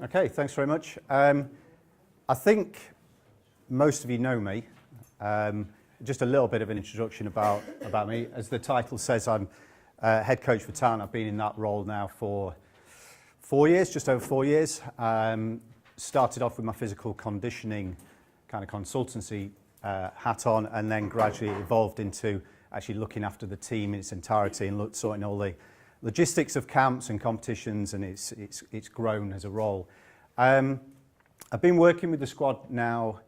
Okay, thanks very much. I think most of you know me. Just a little bit of an introduction about me. As the title says, I'm head coach for talent. I've been in that role now for 4 years, just over 4 years. Started off with my physical conditioning kind of consultancy hat on, and then gradually evolved into actually looking after the team in its entirety and sorting all the logistics of camps and competitions, and it's grown as a role. I've been working with the squad now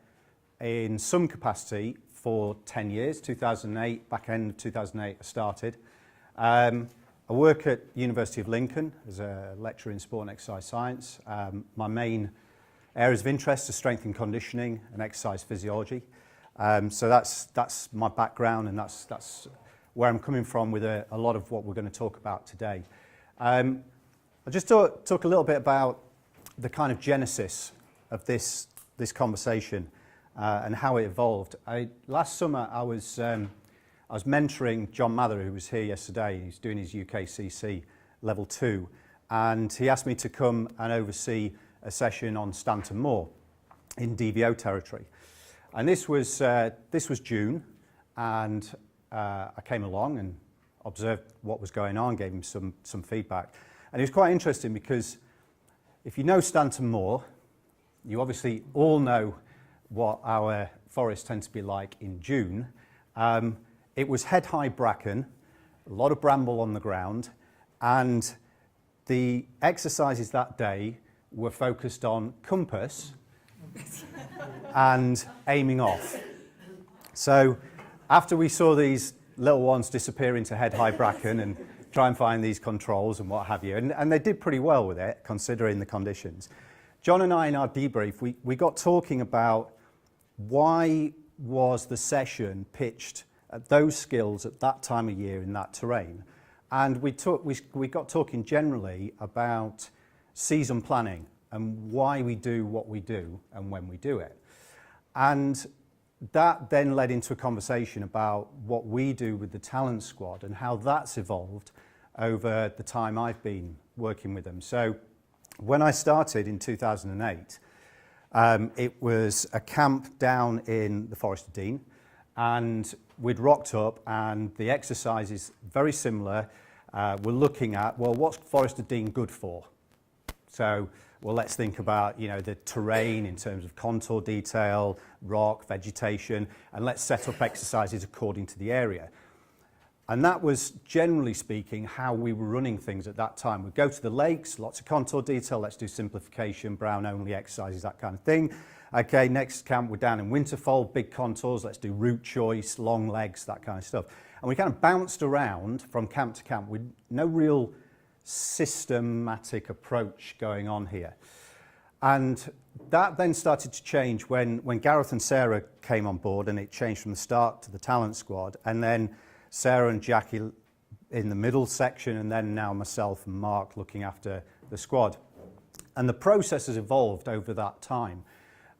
in some capacity for 10 years. 2008, back end of 2008 I started. I work at University of Lincoln as a lecturer in sport and exercise science. My main areas of interest are strength and conditioning and exercise physiology. So that's my background, and that's where I'm coming from with a lot of what we're going to talk about today. I'll just talk a little bit about the kind of genesis of this conversation and how it evolved. Last summer I was mentoring John Mather, who was here yesterday. He's doing his UKCC level 2, and he asked me to come and oversee a session on Stanton Moor in DVO territory. And this was June, and I came along and observed what was going on, gave him some feedback. And it was quite interesting because if you know Stanton Moor, you obviously all know what our forests tend to be like in June. It was head-high bracken, a lot of bramble on the ground, and the exercises that day were focused on compass and aiming off. So after we saw these little ones disappear into head-high bracken and try and find these controls and what have you, and they did pretty well with it, considering the conditions. John and I, in our debrief, we got talking about why was the session pitched at those skills at that time of year in that terrain. And we got talking generally about season planning and why we do what we do and when we do it. And that then led into a conversation about what we do with the talent squad and how that's evolved over the time I've been working with them. So when I started in 2008, it was a camp down in the Forest of Dean, and we'd rocked up, and the exercise is very similar. We're looking at, well, what's Forest of Dean good for? So, well, let's think about, the terrain in terms of contour detail, rock, vegetation, and let's set up exercises according to the area. And that was, generally speaking, how we were running things at that time. We'd go to the lakes, lots of contour detail, let's do simplification, brown-only exercises, that kind of thing. Okay, next camp, we're down in Winterfold, big contours, let's do route choice, long legs, that kind of stuff. And we kind of bounced around from camp to camp with no real systematic approach going on here. And that then started to change when Gareth and Sarah came on board, and it changed from the start to the talent squad, and then Sarah and Jackie in the middle section, and then now myself and Mark looking after the squad. And the process has evolved over that time.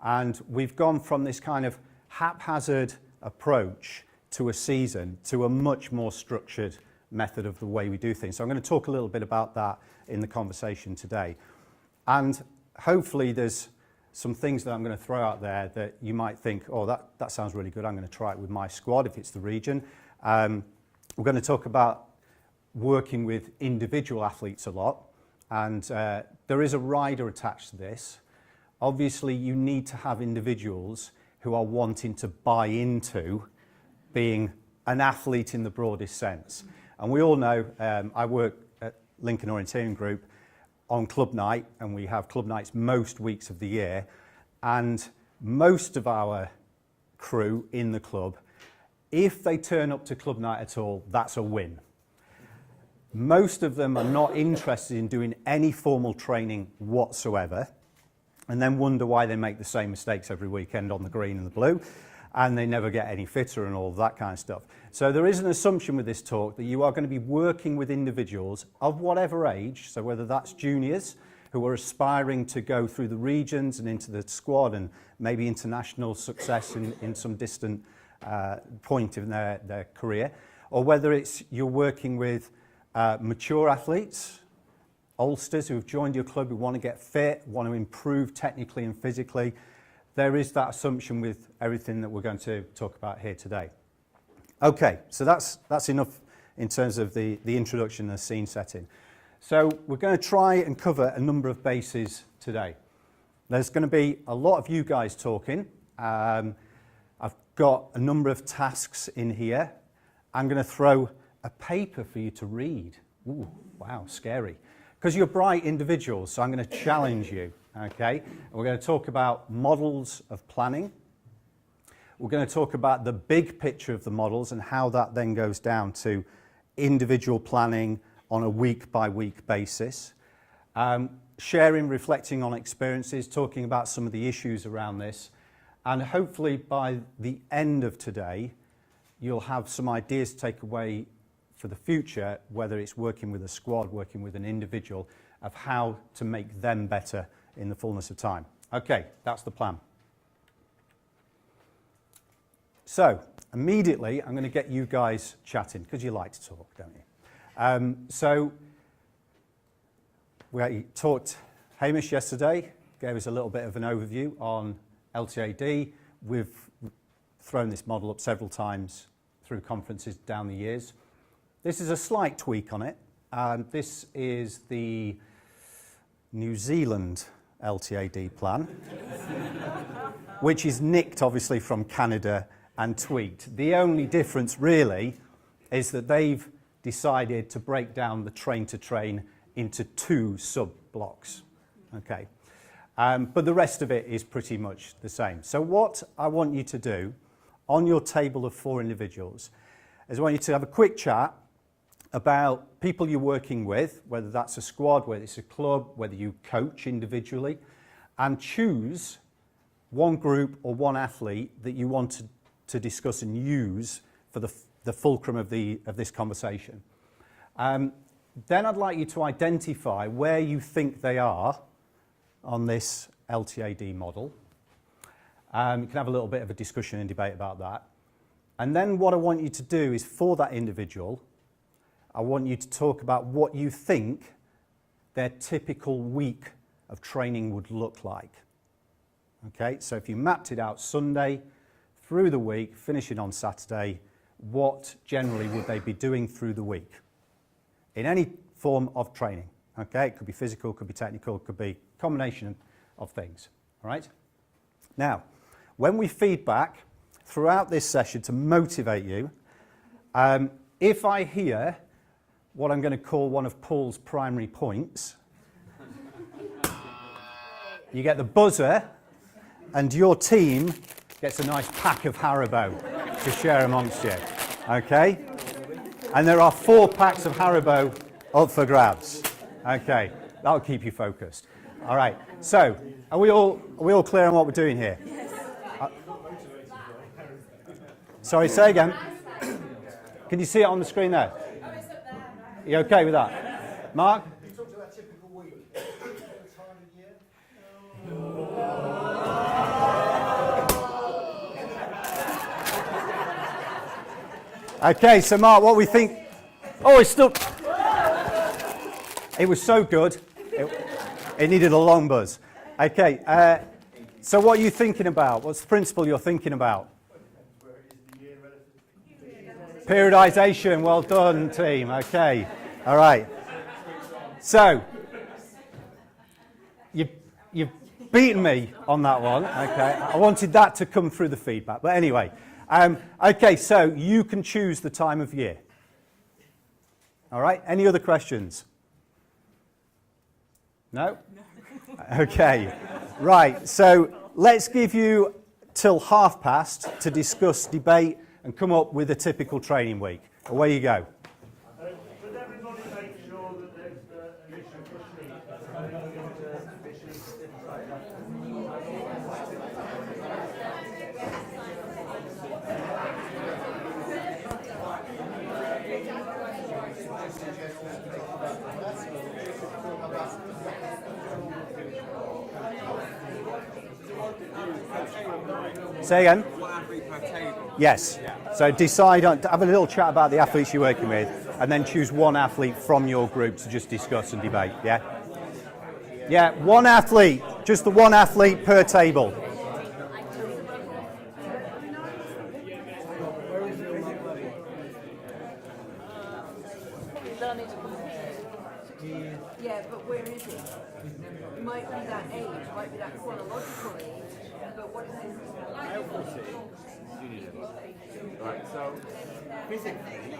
And we've gone from this kind of haphazard approach to a season to a much more structured method of the way we do things. So I'm going to talk a little bit about that in the conversation today. And hopefully there's some things that I'm going to throw out there that you might think, oh, that sounds really good. I'm going to try it with my squad if it's the region. We're going to talk about working with individual athletes a lot. And there is a rider attached to this. Obviously, you need to have individuals who are wanting to buy into being an athlete in the broadest sense. And we all know, I work at Lincoln Orienteering Group on club night, and we have club nights most weeks of the year. And most of our crew in the club, if they turn up to club night at all, that's a win. Most of them are not interested in doing any formal training whatsoever, and then wonder why they make the same mistakes every weekend on the green and the blue, and they never get any fitter and all of that kind of stuff. So there is an assumption with this talk that you are going to be working with individuals of whatever age, so whether that's juniors who are aspiring to go through the regions and into the squad and maybe international success in some distant point in their career, or whether it's you're working with mature athletes oldsters who have joined your club, who want to get fit, want to improve technically and physically. There is that assumption with everything that we're going to talk about here today. Okay, so that's enough in terms of the introduction and the scene setting. So we're going to try and cover a number of bases today. There's going to be a lot of you guys talking. I've got a number of tasks in here. I'm going to throw a paper for you to read. Ooh, wow, scary. Because you're bright individuals, so I'm going to challenge you, okay? And we're going to talk about models of planning. We're going to talk about the big picture of the models and how that then goes down to individual planning on a week-by-week basis. Sharing, reflecting on experiences, talking about some of the issues around this. And hopefully by the end of today, you'll have some ideas to take away for the future, whether it's working with a squad, working with an individual, of how to make them better in the fullness of time. Okay, that's the plan. So, immediately, I'm going to get you guys chatting, because you like to talk, don't you? So, we talked, Hamish yesterday gave us a little bit of an overview on LTAD. We've thrown this model up several times through conferences down the years. This is a slight tweak on it. This is the New Zealand LTAD plan, which is nicked obviously from Canada and tweaked. The only difference really is that they've decided to break down the train-to-train into 2 sub-blocks. Okay. But the rest of it is pretty much the same. So what I want you to do on your table of 4 individuals is I want you to have a quick chat about people you're working with, whether that's a squad, whether it's a club, whether you coach individually, and choose one group or one athlete that you want to discuss and use for the fulcrum of this conversation. Then I'd like you to identify where you think they are on this LTAD model. You can have a little bit of a discussion and debate about that. And then what I want you to do is, for that individual, I want you to talk about what you think their typical week of training would look like. Okay, so if you mapped it out Sunday through the week, finishing on Saturday, what generally would they be doing through the week? In any form of training. Okay, it could be physical, could be technical, could be a combination of things. All right? Now, when we feed back throughout this session to motivate you, if I hear what I'm going to call one of Paul's primary points, you get the buzzer and your team gets a nice pack of Haribo to share amongst you. Okay? And there are 4 packs of Haribo up for grabs. Okay, that'll keep you focused. All right, so are we all clear on what we're doing here? Yes. Sorry, say again. Can you see it on the screen there? You okay with that? Mark? You talked about typical week. Time of year? Okay, so Mark, what we think... Oh, it's still... It was so good. It needed a long buzz. Okay, so what are you thinking about? What's the principle you're thinking about? Periodization, well done, team. Okay, all right. So, you've beaten me on that one. Okay, I wanted that to come through the feedback. But anyway, okay, so you can choose the time of year. All right, any other questions? No? Okay, right, so let's give you till 30:30 to discuss, debate, and come up with a typical training week. Away you go. Should everybody make sure that there's an issue for sleep? Say again? One athlete per table. Yes. So decide on, have a little chat about the athletes you're working with, and then choose one athlete from your group to just discuss and debate, yeah? Yeah, one athlete, just the one athlete per table. Yeah, but where is it? It might be that age, it might be that chronological age, but what is it? Right, so physically,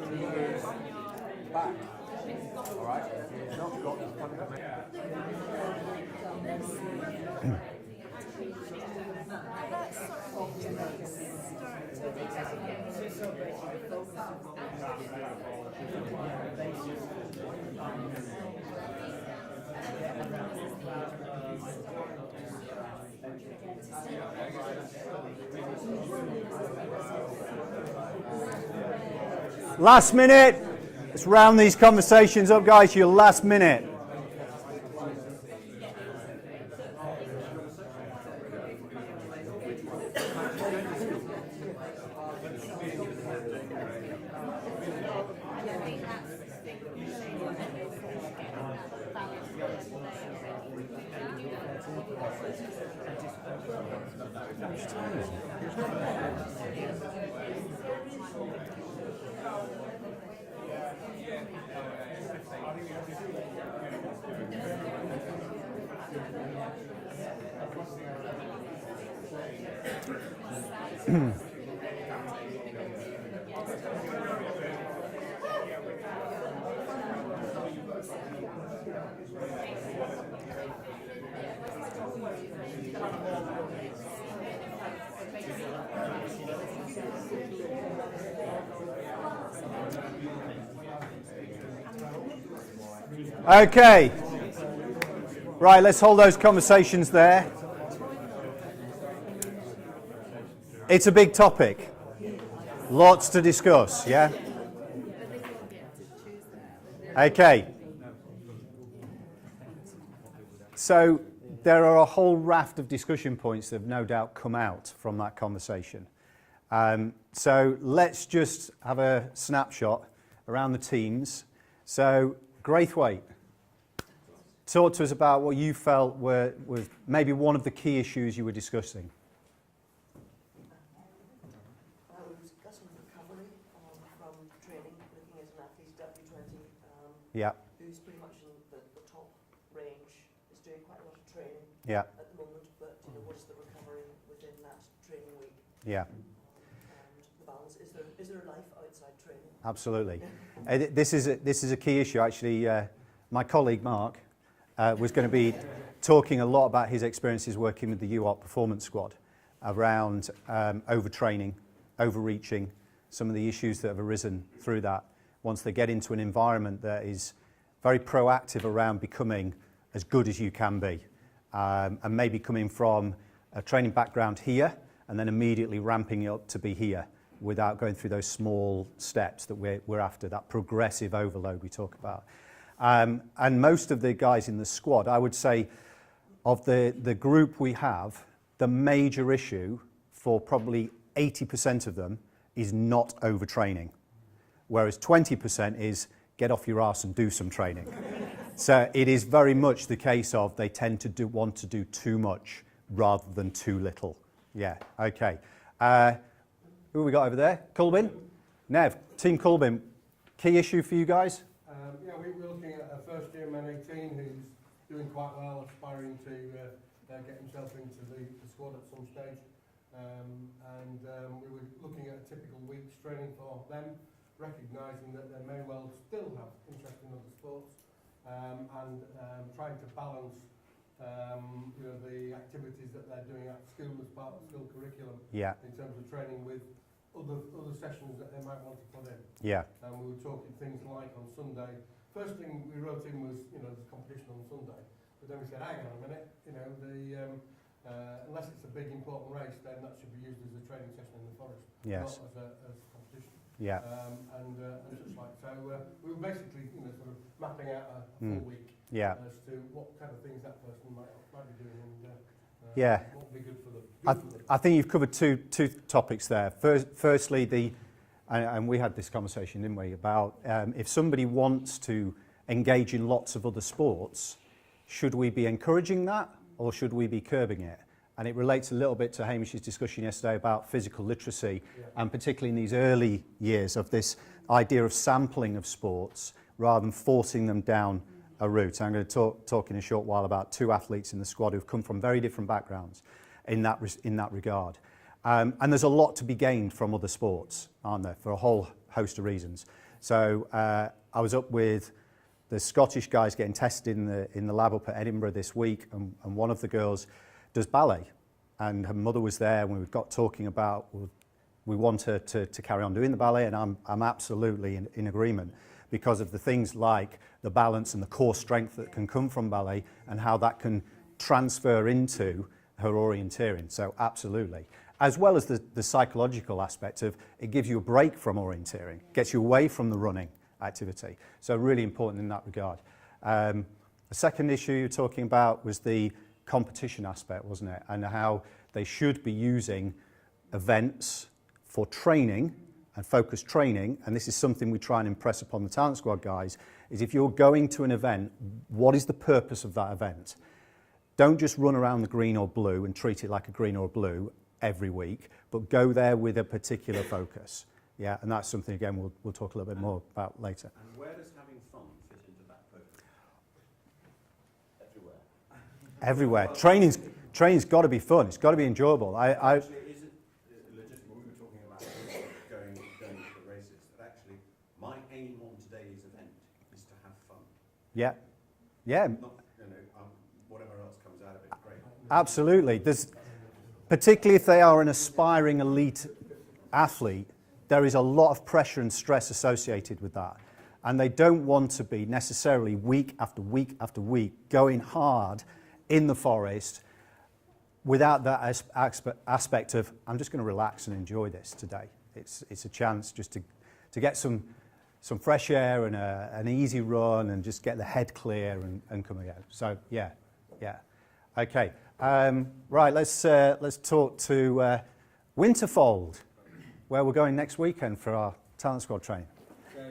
he is back. Alright? He's not got the fundamental. Last minute. Let's round these conversations up, guys. Your last minute. Okay. Right, let's hold those conversations there. It's a big topic. Lots to discuss, yeah? Okay. So there are a whole raft of discussion points that have no doubt come out from that conversation. So let's just have a snapshot around the teams. So Graithwaite, talk to us about what you felt was maybe one of the key issues you were discussing. From training, looking at an athlete's W20, Yeah, who's pretty much in the top range, is doing quite a lot of training yeah, at the moment, but what is the recovery within that training week? yeah, And the balance, is there a life outside training? absolutely. This is a key issue. Actually, my colleague Mark was going to be talking a lot about his experiences working with the UOP Performance Squad around overtraining, overreaching, some of the issues that have arisen through that once they get into an environment that is very proactive around becoming as good as you can be, and maybe coming from a training background here and then immediately ramping it up to be here without going through those small steps that we're after, that progressive overload we talk about. And most of the guys in the squad, I would say, of the group we have, the major issue for probably 80% of them is not overtraining, whereas 20% is get off your arse and do some training. So it is very much the case of they tend to want to do too much rather than too little. Yeah, okay. Who have we got over there? Colbin? Nev, Team Colbin, key issue for you guys? Yeah, we're looking at a first year man 18 who's doing quite well, aspiring to get himself into the squad at some stage. We were looking at a typical week's training for them, recognising that they may well still have interest in other sports, and trying to balance the activities that they're doing at school as part of the school curriculum, in terms of training with other sessions that they might want to put in. Yeah. And we were talking things like on Sunday. First thing we wrote in was, there's competition on Sunday. But then we said, hang on a minute, unless it's a big important race, then that should be used as a training session in the forest, Yes. not as competition. Yeah. And such like. So we were basically, sort of mapping out a full week as to what kind of things that person might be doing and what would be good for them. I think you've covered two topics there. Firstly, and we had this conversation, didn't we, about if somebody wants to engage in lots of other sports, should we be encouraging that or should we be curbing it? And it relates a little bit to Hamish's discussion yesterday about physical literacy, and particularly in these early years of this idea of sampling of sports rather than forcing them down a route. I'm going to talk in a short while about 2 athletes in the squad who've come from very different backgrounds in that regard. And there's a lot to be gained from other sports, aren't there, for a whole host of reasons. So I was up with the Scottish guys getting tested in the lab up at Edinburgh this week, and one of the girls does ballet, and her mother was there when we got talking about, well, we want her to carry on doing the ballet, and I'm absolutely in agreement because of the things like the balance and the core strength that can come from ballet and how that can transfer into her orienteering. So absolutely. As well as the psychological aspect of it gives you a break from orienteering, gets you away from the running activity. So really important in that regard. The second issue you're talking about was the competition aspect, wasn't it? And how they should be using events for training and focused training. And this is something we try and impress upon the talent squad guys, is if you're going to an event, what is the purpose of that event? Don't just run around the green or blue and treat it like a green or blue every week, but go there with a particular focus. Yeah, and that's something, again, we'll talk a little bit more about later. And where does having fun fit into that focus? Everywhere. Training's got to be fun. It's got to be enjoyable. Actually, is it legitimate? We were talking about going to the races. That actually, my aim on today's event is to have fun. Yeah. Yeah. Not, whatever else comes out of it, great. Absolutely. Particularly if they are an aspiring elite athlete, there is a lot of pressure and stress associated with that. And they don't want to be necessarily week after week after week going hard in the forest without that aspect of, I'm just going to relax and enjoy this today. It's a chance just to get some fresh air and an easy run and just get the head clear and come again. So, yeah. Okay. Right, let's talk to Winterfold, where we're going next weekend for our talent squad training. So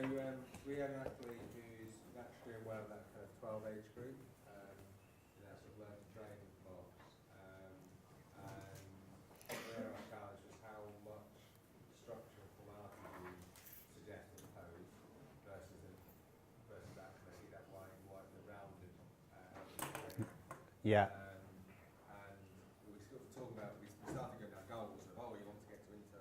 we have an athlete who's naturally aware of that kind of 12 age group, in that sort of learn to train box. And where our challenge was how much structure and formality do you suggest and impose versus that kind of see that white the rounded training. Yeah. And we sort of talk about, we started going down goals of, you want to get to into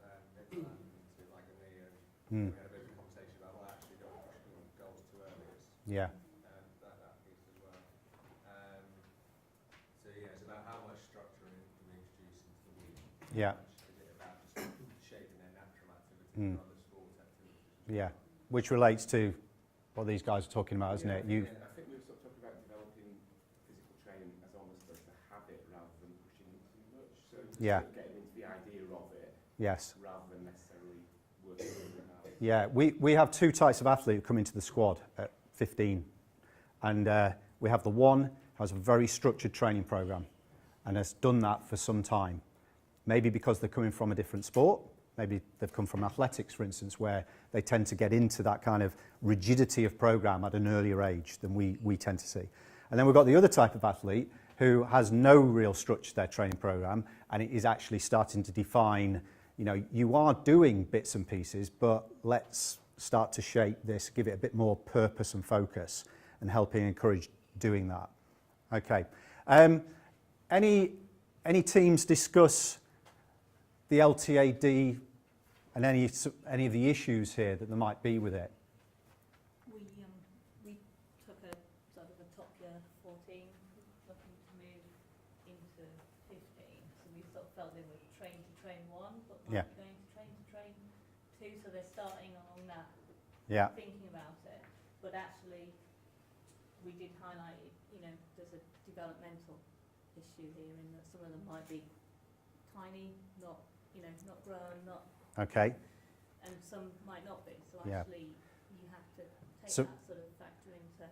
like a knee, and we had a bit of a conversation about, well, actually don't push goals too early. Yeah. That piece as well. So yeah, it's about how much structure we introduce into the week. Yeah. Is it about just shaping their natural activities or other sports activities? Yeah. Which relates to what these guys are talking about, isn't it? I think we were sort of talking about developing physical training as almost like a habit rather than pushing it too much. So just Yeah. sort of getting into the idea of it Yes. rather than necessarily working it out. Yeah, we have 2 types of athlete who come into the squad at 15. And we have the one who has a very structured training program and has done that for some time. Maybe because they're coming from a different sport. Maybe they've come from athletics, for instance, where they tend to get into that kind of rigidity of program at an earlier age than we tend to see. And then we've got the other type of athlete who has no real structure to their training program, and it is actually starting to define, you are doing bits and pieces, but let's start to shape this, give it a bit more purpose and focus, and helping encourage doing that. Okay. Any teams discuss the LTAD and any of the issues here that there might be with it? We took a sort of a top year 14, looking to move into 15. So we sort of felt they were train to train 1, but might be going to train 2. So they're starting along that, thinking about it. But actually, we did highlight, there's a developmental issue here in that some of them might be tiny, not grown, not. Okay. And some might not be. So Yeah. actually, you have to take So- that sort of factor into.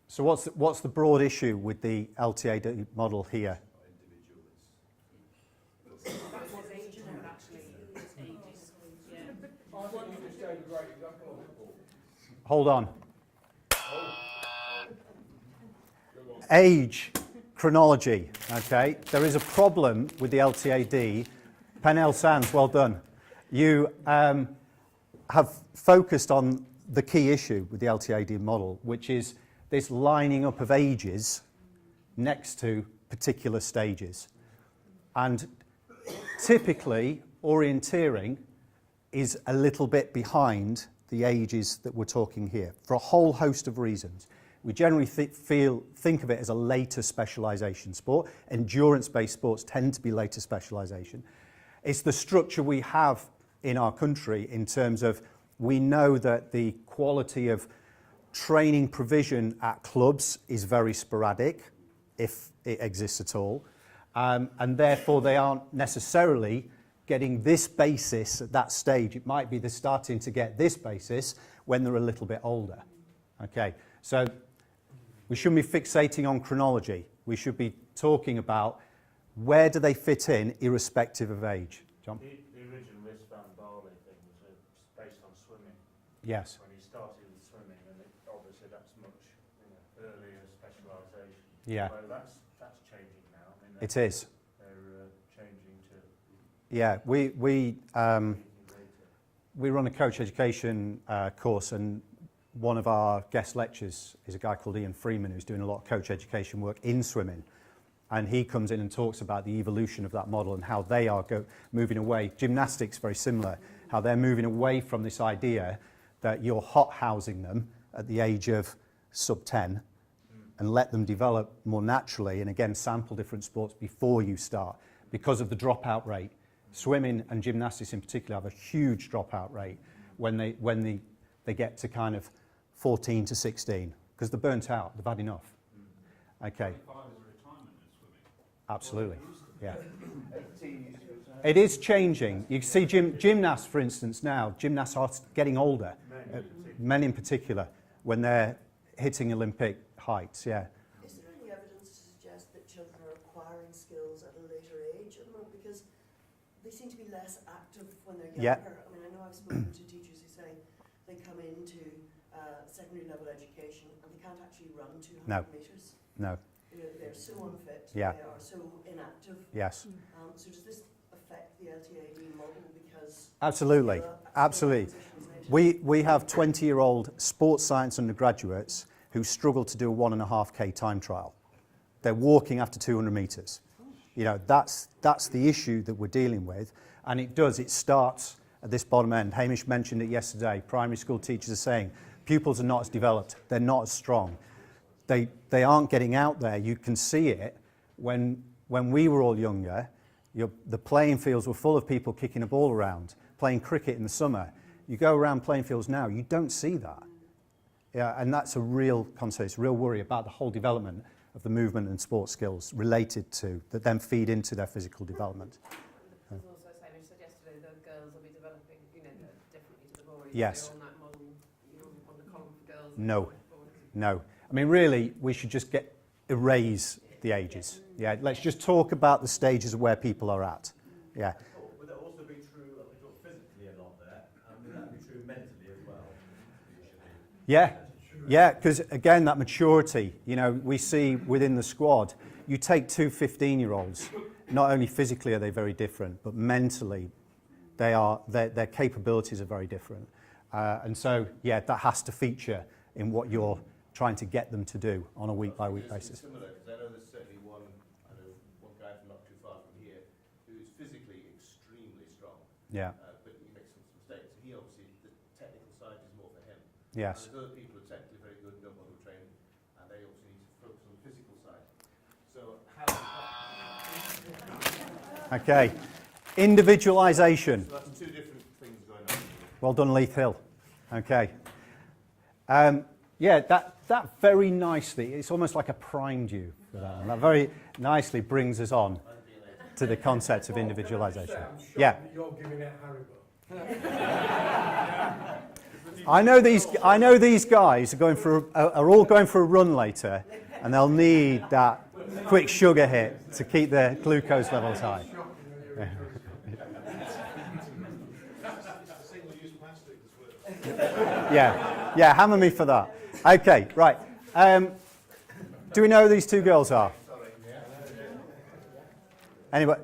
So what's the broad issue with the LTAD model here? What age are they actually? Ages, yeah. I think you just show hold on. Age, chronology, okay? There is a problem with the LTAD. Penel Sands, well done. You have focused on the key issue with the LTAD model, which is this lining up of ages next to particular stages. And typically, orienteering is a little bit behind the ages that we're talking here for a whole host of reasons. We generally think of it as a later specialisation sport. Endurance-based sports tend to be later specialisation. It's the structure we have in our country in terms of we know that the quality of training provision at clubs is very sporadic, if it exists at all, and therefore they aren't necessarily getting this basis at that stage. It might be they're starting to get this basis when they're a little bit older. Okay, so we shouldn't be fixating on chronology. We should be talking about where do they fit in irrespective of age. John? The original wristband Barley thing was based on swimming. Yes. When he started with swimming, and obviously that's much earlier specialisation. Yeah. So that's changing now. I mean, It is. They're changing to Yeah, we run a coach education course, and one of our guest lecturers is a guy called Ian Freeman who's doing a lot of coach education work in swimming. And he comes in and talks about the evolution of that model and how they are moving away. Gymnastics, very similar, how they're moving away from this idea that you're hot housing them at the age of sub 10 and let them develop more naturally, and again, sample different sports before you start because of the dropout rate. Swimming and gymnastics in particular have a huge dropout rate when they get to kind of 14 to 16 because they're burnt out, they've had enough. Okay. Absolutely, yeah. It is changing. You see gymnasts, for instance, now, gymnasts are getting older, men in particular, when they're hitting Olympic heights, yeah. Is there any evidence to suggest that children are acquiring skills at a later age at the moment? Because they seem to be less active when they're younger. Yeah. I mean, I know I've spoken to teachers who say they come into secondary level education and they can't actually run 200 metres. No. They're so unfit, Yeah. they are so inactive. Yes. So does this affect the LTAD model? Because Absolutely, absolutely. We have 20-year-old sports science undergraduates who struggle to do a 1.5K time trial. They're walking after 200 metres. You know, that's the issue that we're dealing with, and it starts at this bottom end. Hamish mentioned it yesterday. Primary school teachers are saying pupils are not as developed, they're not as strong. They aren't getting out there. You can see it when we were all younger. The playing fields were full of people kicking a ball around, playing cricket in the summer. You go around playing fields now, you don't see that. Yeah, and that's a real concern. It's a real worry about the whole development of the movement and sports skills related to, that then feed into their physical development. There's also, as Hamish said yesterday, the girls will be developing, differently to the boys. Yes. On that model, on the column for girls. No. No. I mean, really, we should just erase the ages. Yeah, let's just talk about the stages of where people are at. Yeah. Would that also be true, we talk physically a lot there, would that be true mentally as well? Yeah. Yeah, because again, that maturity, we see within the squad, you take two 15-year-olds, not only physically are they very different, but mentally, their capabilities are very different. And so, yeah, that has to feature in what you're trying to get them to do on a week-by-week basis. Similar, because I know there's certainly one guy from not too far from here who's physically extremely strong. Yeah. But he makes some mistakes. He obviously, the technical side is more for him. Yes. And other people are technically very good, no bother training, and they obviously need to focus on the physical side. So how Okay. Individualisation. So that's two different things going on. Well done, Leith Hill. Okay. Yeah, that very nicely, it's almost like a primed you for that. And that very nicely brings us on to the concept of individualisation. Yeah. You're giving it Haribo. I know these guys are all going for a run later, and they'll need that quick sugar hit to keep their glucose levels high. Yeah. Yeah, hammer me for that. Okay, right. Do we know who these two girls are? Anybody?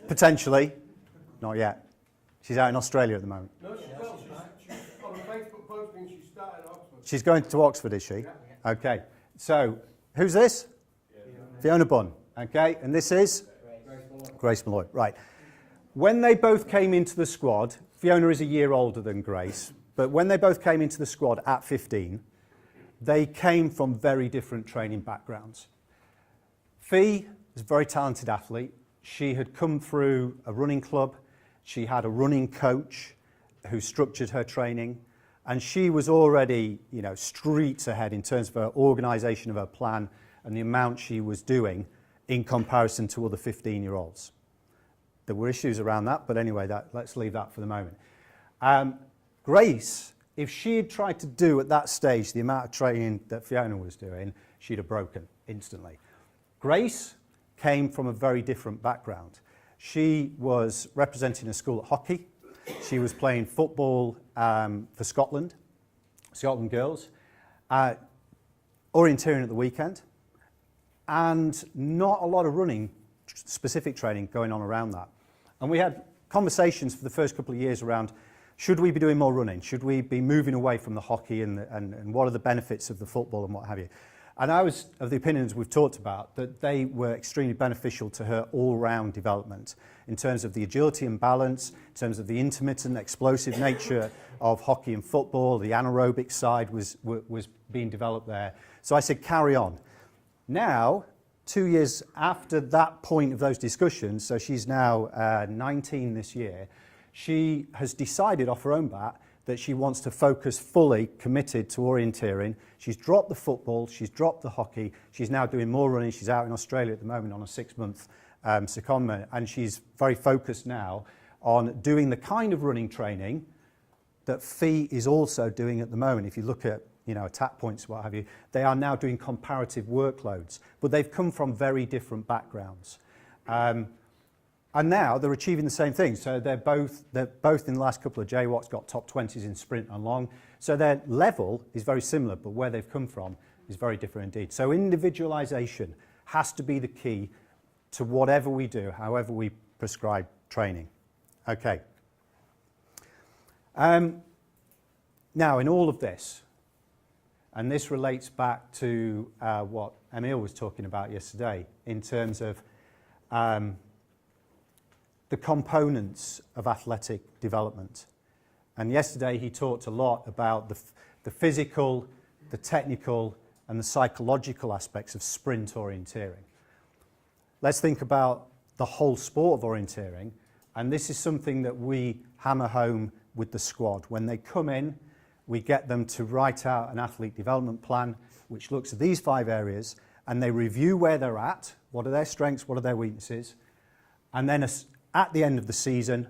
Potentially. Not yet. She's out in Australia at the moment. No, she's not. She's on a Facebook posting, she started at Oxford. She's going to Oxford, is she? Yeah. Okay. So, who's this? Fiona Bunn. Okay, and this is? Grace Malloy. Right. When they both came into the squad, Fiona is a year older than Grace, but when they both came into the squad at 15, they came from very different training backgrounds. Fee is a very talented athlete. She had come through a running club. She had a running coach who structured her training, and she was already, streets ahead in terms of her organisation of her plan and the amount she was doing in comparison to other 15-year-olds. There were issues around that, but anyway, let's leave that for the moment. Grace, if she had tried to do at that stage the amount of training that Fiona was doing, she'd have broken instantly. Grace came from a very different background. She was representing a school at hockey. She was playing football for Scotland girls, orienteering at the weekend, and not a lot of running, specific training going on around that. And we had conversations for the first couple of years around, should we be doing more running? Should we be moving away from the hockey and what are the benefits of the football and what have you? And I was of the opinions we've talked about that they were extremely beneficial to her all-round development in terms of the agility and balance, in terms of the intermittent, explosive nature of hockey and football. The anaerobic side was being developed there. So I said, carry on. Now, 2 years after that point of those discussions, so she's now 19 this year, she has decided off her own bat that she wants to focus fully committed to orienteering. She's dropped the football, she's dropped the hockey, she's now doing more running. She's out in Australia at the moment on a 6-month secondment, and she's very focused now on doing the kind of running training that Fee is also doing at the moment. If you look at attack points, what have you, they are now doing comparative workloads, but they've come from very different backgrounds. And now they're achieving the same thing. So they're both in the last couple of JWOCs got top 20s in sprint and long. So their level is very similar, but where they've come from is very different indeed. So individualization has to be the key to whatever we do, however we prescribe training. Okay. Now, in all of this, and this relates back to what Emil was talking about yesterday in terms of the components of athletic development. And yesterday he talked a lot about the physical, the technical, and the psychological aspects of sprint orienteering. Let's think about the whole sport of orienteering, and this is something that we hammer home with the squad. When they come in, we get them to write out an athlete development plan which looks at these 5 areas, and they review where they're at, what are their strengths, what are their weaknesses, and then at the end of the season,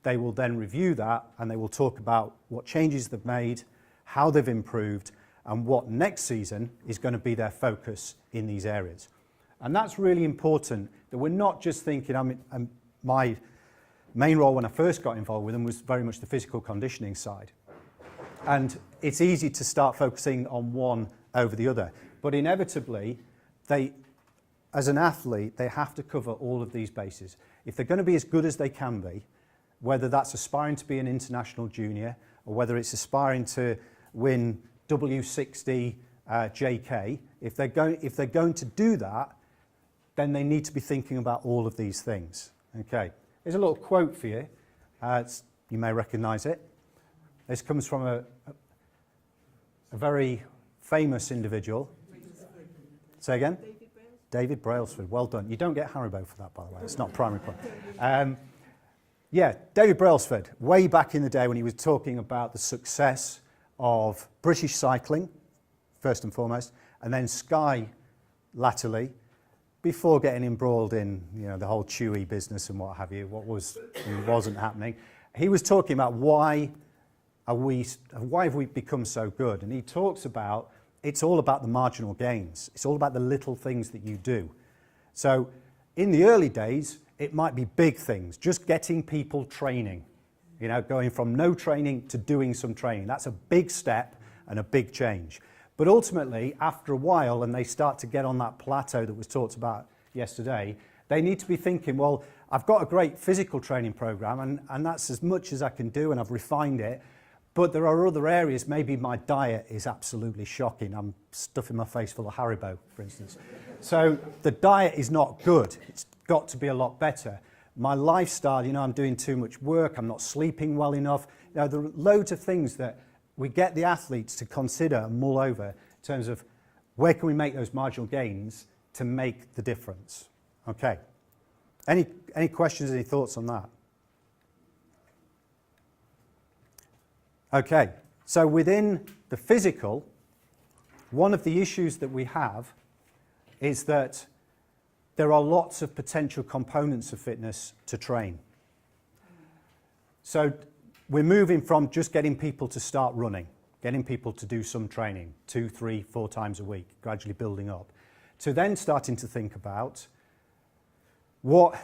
they will then review that and they will talk about what changes they've made, how they've improved, and what next season is going to be their focus in these areas. And that's really important, that we're not just thinking, my main role when I first got involved with them was very much the physical conditioning side. And it's easy to start focusing on one over the other. But inevitably, as an athlete, they have to cover all of these bases. If they're going to be as good as they can be, whether that's aspiring to be an international junior or whether it's aspiring to win W60 JK, if they're going to do that, then they need to be thinking about all of these things. Okay, here's a little quote for you. You may recognise it. This comes from a very famous individual. Say again? David Brailsford, well done. You don't get Haribo for that, by the way. It's not primary point. David Brailsford, way back in the day when he was talking about the success of British cycling, first and foremost, and then Sky latterly, before getting embroiled in the whole Chewy business and what have you, what was and wasn't happening. He was talking about why have we become so good, and he talks about it's all about the marginal gains. It's all about the little things that you do. So in the early days, it might be big things, just getting people training. You know, going from no training to doing some training. That's a big step and a big change. But ultimately, after a while, and they start to get on that plateau that was talked about yesterday, they need to be thinking, well, I've got a great physical training program, and that's as much as I can do, and I've refined it. But there are other areas, maybe my diet is absolutely shocking. I'm stuffing my face full of Haribo, for instance. So the diet is not good. It's got to be a lot better. My lifestyle, you know, I'm doing too much work, I'm not sleeping well enough. You know, there are loads of things that we get the athletes to consider and mull over in terms of where can we make those marginal gains to make the difference. Okay. Any questions, any thoughts on that? Okay, so within the physical, one of the issues that we have is that there are lots of potential components of fitness to train. So we're moving from just getting people to start running, getting people to do some training, 2, 3, 4 times a week, gradually building up, to then starting to think about what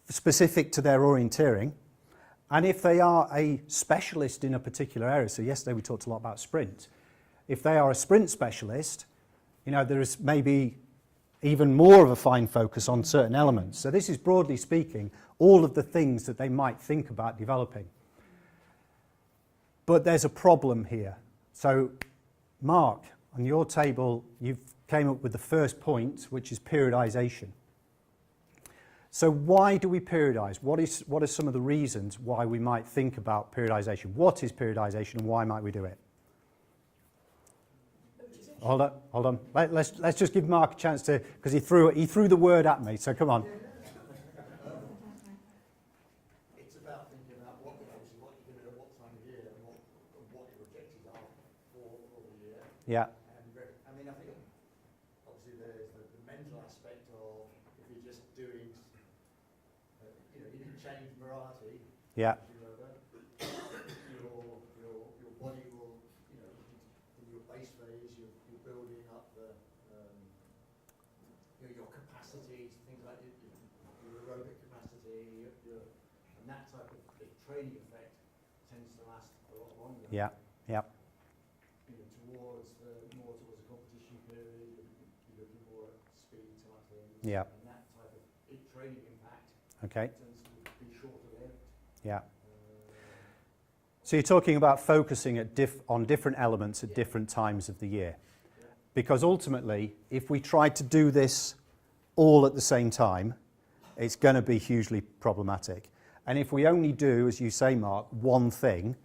specific to their orienteering, and if they are a specialist in a particular area. So yesterday we talked a lot about sprint. If they are a sprint specialist, you know, there is maybe even more of a fine focus on certain elements. So this is, broadly speaking, all of the things that they might think about developing. But there's a problem here. So Mark, on your table, you've came up with the first point, which is periodization. So why do we periodize? What are some of the reasons why we might think about periodization? What is periodization and why might we do it? Hold on. Let's just give Mark a chance to, because he threw the word at me. So come on. It's about thinking about what you're going to do at what time of year and what your objectives are for the year. Yeah. And I mean, I think obviously there's the mental aspect of if you're just doing, you know, you can change variety. Yeah. Your body will, you know, in your base phase, you're building up the, you know, your capacities, things like your aerobic capacity, and that type of training effect tends to last a lot longer. Yeah. Yeah. You know, more towards a competition period, you're looking more at speed type things. Yeah. And that type of training impact Okay. tends to be shorter lived. Yeah. So you're talking about focusing on different elements at different times of the year. Because ultimately, if we try to do this all at the same time, it's going to be hugely problematic. And if we only do, as you say, Mark, one thing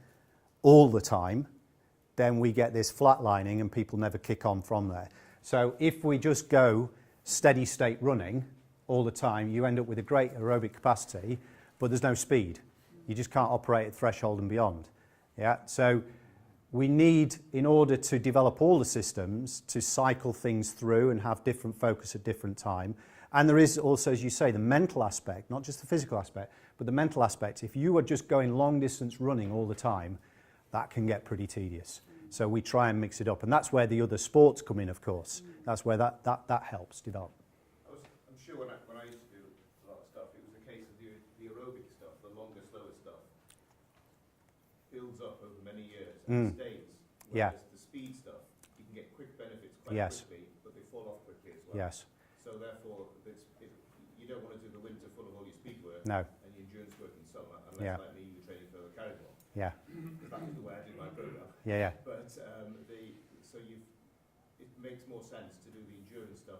all the time, then we get this flatlining and people never kick on from there. So if we just go steady state running all the time, you end up with a great aerobic capacity, but there's no speed. You just can't operate at threshold and beyond. Yeah. So we need, in order to develop all the systems, to cycle things through and have different focus at different time. And there is also, as you say, the mental aspect, not just the physical aspect, but the mental aspect. If you are just going long distance running all the time, that can get pretty tedious. So we try and mix it up. And that's where the other sports come in, of course. That's where that helps develop. I'm sure when I used to do a lot of stuff, it was a case of the aerobic stuff, the longer, slower stuff, builds up over many years and stays. Yeah. Whereas the speed stuff, you can get quick benefits quite quickly, but they fall off quickly as well. Yes. So therefore, you don't want to do the winter full of all your speed work No. and your endurance work in summer, unless like me, you're training for a carriagewalk. Yeah. Because that was the way I did my program. Yeah. But it makes more sense to do the endurance stuff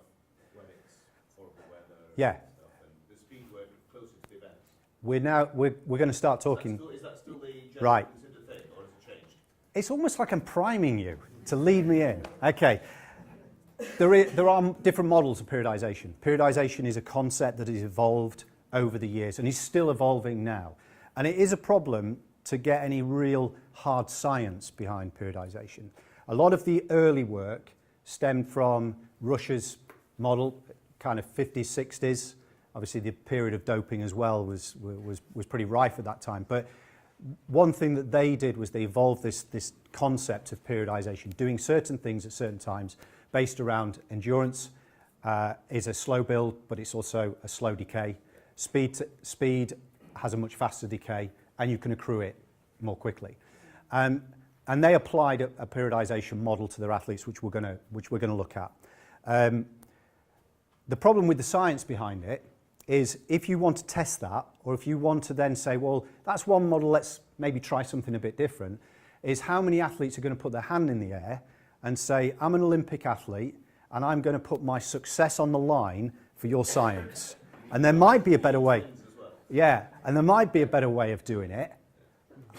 when it's horrible weather Yeah. and stuff, and the speed work closer to the events. We're going to start talking. Is that still the general Right. considered thing, or has it changed? It's almost like I'm priming you to lead me in. Okay. There are different models of periodization. Periodization is a concept that has evolved over the years and is still evolving now. And it is a problem to get any real hard science behind periodization. A lot of the early work stemmed from Russia's model, kind of 50s, 60s. Obviously, the period of doping as well was pretty rife at that time. But one thing that they did was they evolved this concept of periodization, doing certain things at certain times based around endurance is a slow build, but it's also a slow decay. Speed has a much faster decay, and you can accrue it more quickly. And they applied a periodization model to their athletes, which we're going to look at. The problem with the science behind it is if you want to test that, or if you want to then say, well, that's one model, let's maybe try something a bit different, is how many athletes are going to put their hand in the air and say, I'm an Olympic athlete and I'm going to put my success on the line for your science. And there might be a better way. Yeah, and there might be a better way of doing it.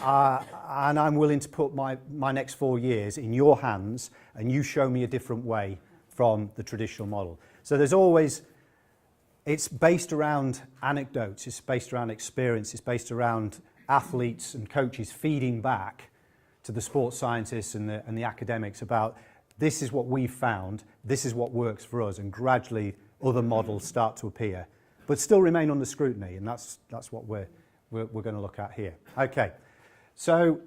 And I'm willing to put my next 4 years in your hands and you show me a different way from the traditional model. So there's always, it's based around anecdotes, it's based around experience, it's based around athletes and coaches feeding back to the sports scientists and the academics about this is what we've found, this is what works for us, and gradually other models start to appear, but still remain under scrutiny, and that's what we're going to look at here. Okay, so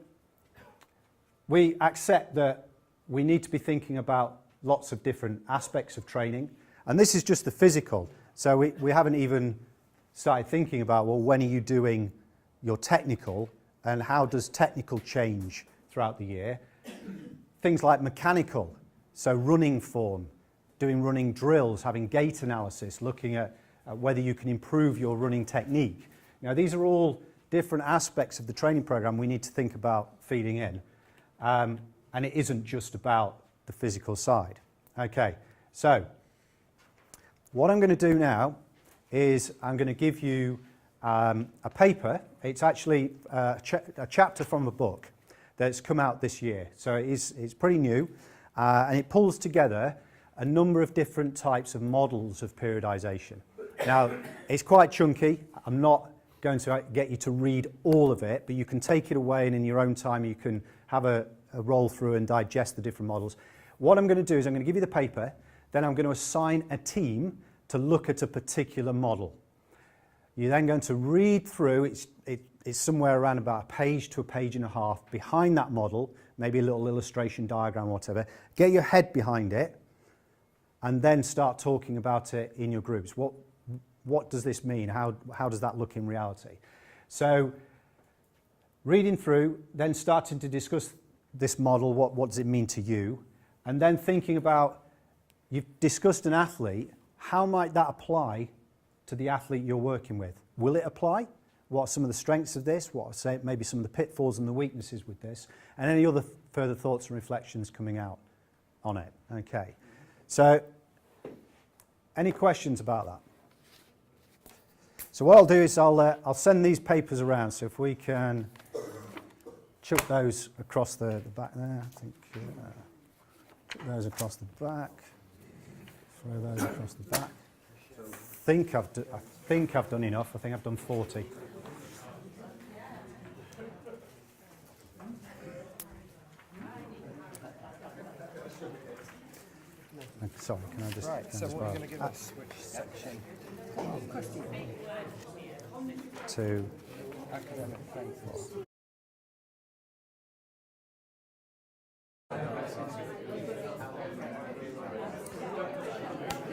we accept that we need to be thinking about lots of different aspects of training, and this is just the physical. So we haven't even started thinking about, well, when are you doing your technical, and how does technical change throughout the year? Things like mechanical, so running form, doing running drills, having gait analysis, looking at whether you can improve your running technique. You know, these are all different aspects of the training program we need to think about feeding in. And it isn't just about the physical side. Okay, so what I'm going to do now is I'm going to give you a paper. It's actually a chapter from a book that's come out this year. So it's pretty new, and it pulls together a number of different types of models of periodization. Now, it's quite chunky. I'm not going to get you to read all of it, but you can take it away, and in your own time you can have a roll through and digest the different models. What I'm going to do is I'm going to give you the paper, then I'm going to assign a team to look at a particular model. You're then going to read through, it's somewhere around about a page to a page and a half behind that model, maybe a little illustration diagram or whatever. Get your head behind it and then start talking about it in your groups. What does this mean? How does that look in reality? So reading through, then starting to discuss this model, what does it mean to you? And then thinking about, you've discussed an athlete, how might that apply to the athlete you're working with? Will it apply? What are some of the strengths of this? What are maybe some of the pitfalls and the weaknesses with this? And any other further thoughts and reflections coming out on it. Okay. So, any questions about that? So what I'll do is I'll send these papers around. So if we can chuck those across the back there, I think chuck those across the back. Throw those across the back. I think I've done enough. I think I've done 40. Sorry, can I just... Right, so what are you going to give us? Which section? To... Academic papers.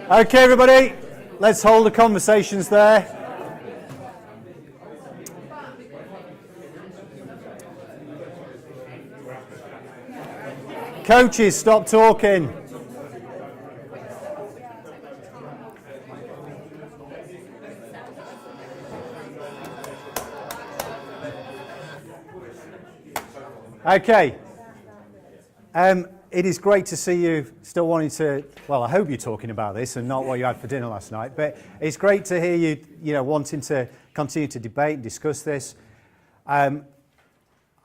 Okay, everybody, let's hold the conversations there. Coaches, stop talking. Okay. It is great to see you still wanting to, well, I hope you're talking about this and not what you had for dinner last night, but it's great to hear you, wanting to continue to debate and discuss this. I'm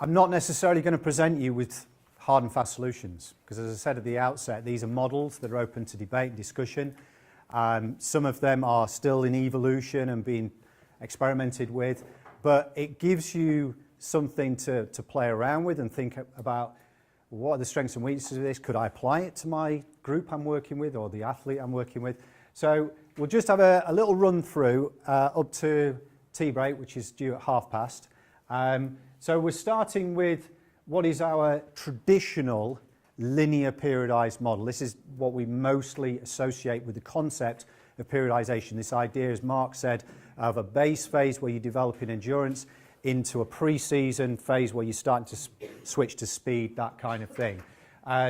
not necessarily going to present you with hard and fast solutions, because as I said at the outset, these are models that are open to debate and discussion. Some of them are still in evolution and being experimented with, but it gives you something to play around with and think about. What are the strengths and weaknesses of this? Could I apply it to my group I'm working with or the athlete I'm working with? So we'll just have a little run through up to tea break, which is due at past. So we're starting with what is our traditional linear periodized model. This is what we mostly associate with the concept of periodization. This idea, as Mark said, of a base phase where you're developing endurance, into a pre-season phase where you're starting to switch to speed, that kind of thing.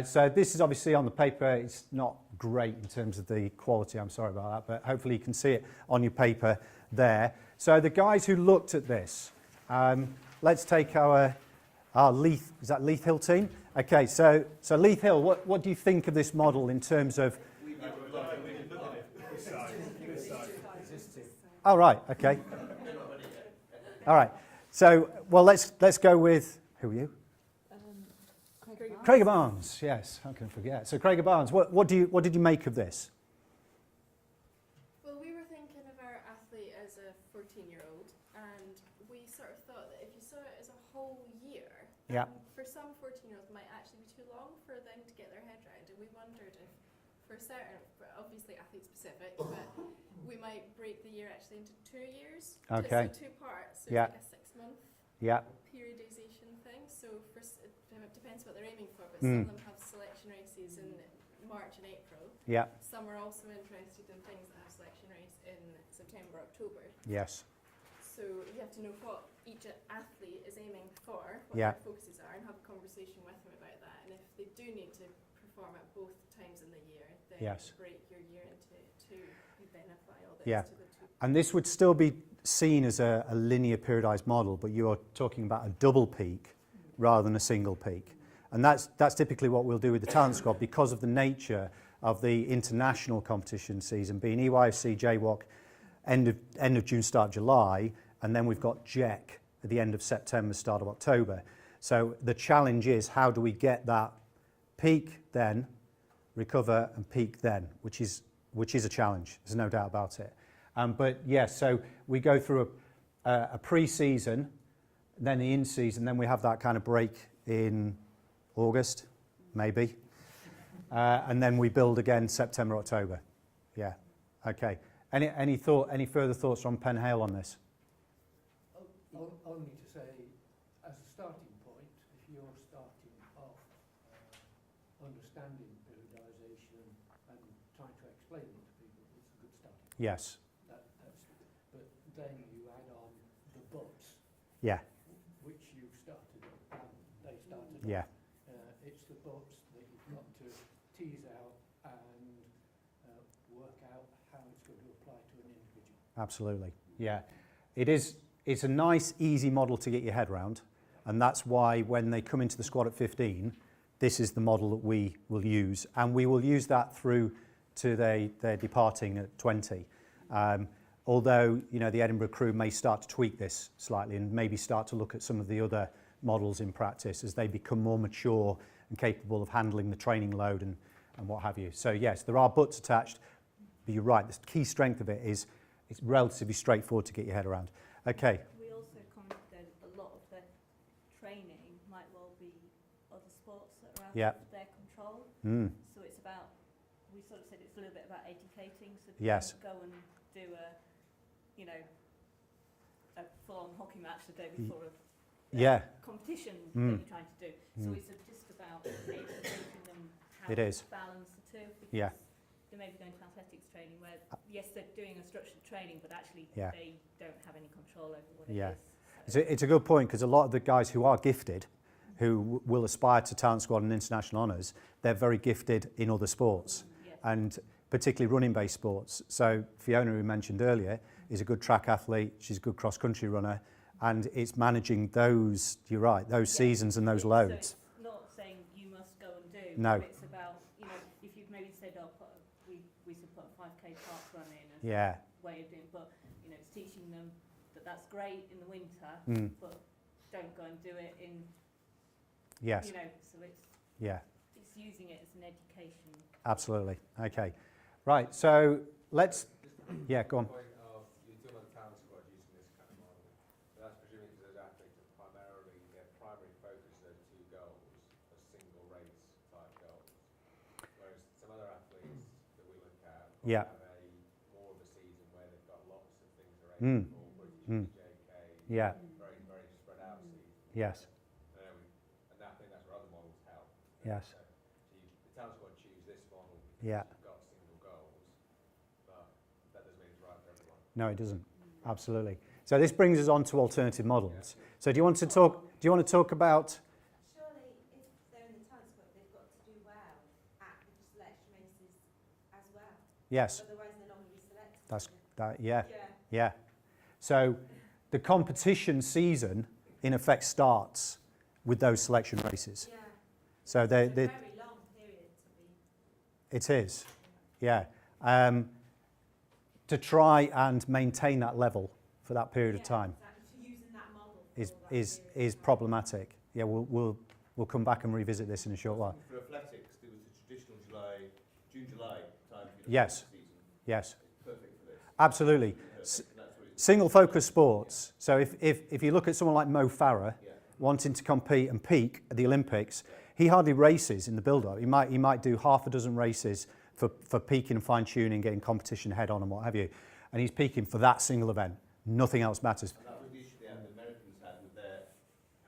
So this is obviously on the paper. It's not great in terms of the quality. I'm sorry about that, but hopefully you can see it on your paper there. So the guys who looked at this, let's take our Leith, is that Leith Hill team? Okay, so Leith Hill, what do you think of this model in terms of... Oh, right, okay. All right, so, well, let's go with, who are you? Craig Barnes, yes, how can I forget? So Craig Barnes, what did you make of this? Well, we were thinking of our athlete as a 14-year-old, and we sort of thought that if you saw it as a whole year, Yeah. for some 14-year-olds it might actually be too long for them to get their head around, and we wondered if, for certain, obviously athlete specific, but we might break the year actually into 2 years. Okay. So 2 parts, so Yeah. it's like a 6-month Yeah. periodization thing. So it depends what they're aiming for, but Mm. some of them have selection races in March and April. Yeah. Some are also interested in things that have selection race in September, October. Yes. So you have to know what each athlete is aiming for, what Yeah. their focuses are, and have a conversation with them about that. And if they do need to perform at both times in the year, then Yes. break your year into 2, you benefit all this Yeah. to the 2. And this would still be seen as a linear periodized model, but you are talking about a double peak rather than a single peak. And that's typically what we'll do with the talent squad because of the nature of the international competition season being EYFC, JWOC, end of June, start July, and then we've got JEC at the end of September, start of October. So the challenge is how do we get that peak then, recover and peak then, which is a challenge, there's no doubt about it. But yes, so we go through a pre-season, then the in-season, then we have that kind of break in August, maybe. And then we build again September, October. Yeah, okay. Any further thoughts from Penhale on this? Only to say, as a starting point, if you're starting off understanding periodization and trying to explain it to people, it's a good start. Yes. But then you add on the buts, Yeah. which you've started on, and they started Yeah. on. It's the buts that you've got to tease out and work out how it's going to apply to an individual. Absolutely. Yeah. It's a nice, easy model to get your head around, and that's why when they come into the squad at 15, this is the model that we will use, and we will use that through to their departing at 20. Although, you know, the Edinburgh crew may start to tweak this slightly and maybe start to look at some of the other models in practice as they become more mature and capable of handling the training load and what have you. So yes, there are buts attached, but you're right, the key strength of it is it's relatively straightforward to get your head around. Okay. We also commented that a lot of their training might well be other sports that are out Yeah. of their control. Mm. So it's about, we sort of said it's a little bit about educating, so Yes. don't go and do a full-on hockey match the day before a Yeah. competition Mm. that you're trying to do. So Mm. it's just about educating them how It to is. balance the two. Because Yeah. they may be going to athletics training where, yes, they're doing a structured training, but actually Yeah. they don't have any control over what Yeah. it is. So It's a good point because a lot of the guys who are gifted, who will aspire to talent squad and international honours, they're very gifted in other sports, yes. and particularly running-based sports. So Fiona, who we mentioned earlier, is a good track athlete. She's a good cross-country runner, and it's managing those. You're right, those seasons and those loads. So it's not saying you must go and do. No. But it's about, if you've maybe said, we should put a 5k park run in as Yeah. a way of doing, but it's teaching them that that's great in the winter, Mm. but don't go and do it in. Yes. So Yeah. it's using it as an education. Absolutely. Okay. Right. So let's. Yeah. Go on. Point of you're doing on the talent squad using this kind of model. So that's presuming because those athletes are primarily their primary focus are 2 goals, are single race type goals. Whereas some other athletes that we look at Yeah. have more of a season where they've got lots of things they're Mm. aiming for, British Mm. JK, Yeah. very, very spread out season. Yes. And I think that's where other models help. Yes. So the talent squad choose this model because Yeah. you've got single goals, but that doesn't mean it's right for everyone. No, it doesn't. Absolutely. So this brings us on to alternative models. So do you want to talk about? Surely, if they're in the talent squad, they've got to do well at the selection races as well. Yes. Otherwise, they're not going to be selected. That's that. Yeah. So the competition season, in effect, starts with those selection races. Yeah. So It's a very long period to be. it is, yeah. To try and maintain that level for that period of time Exactly. So using that model is problematic. Yeah, we'll come back and revisit this in a short while. For athletics, there was the traditional June-July time period Yes. of the season. Yes. It's perfect for this. Absolutely. Single focus sports. So if you look at someone like Mo Farah wanting to compete and peak at the Olympics, he hardly races in the build-up. He might do half a dozen races for peaking and fine-tuning, getting competition head-on and what have you. And he's peaking for that single event. Nothing else matters. And that was the issue the Americans had with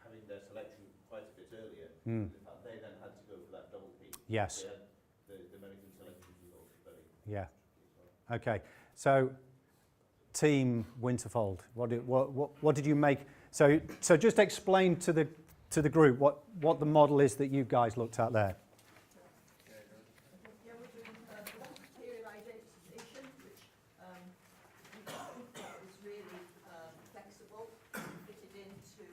having their selection quite a bit earlier. In fact, they then had to go for that double peak. Yes. They had the American selection results very. Yeah. Okay. So, Team Winterfold, what did you make? So just explain to the group what the model is that you guys looked at there. Yeah, we're doing periodization, which we thought was really flexible, fitted into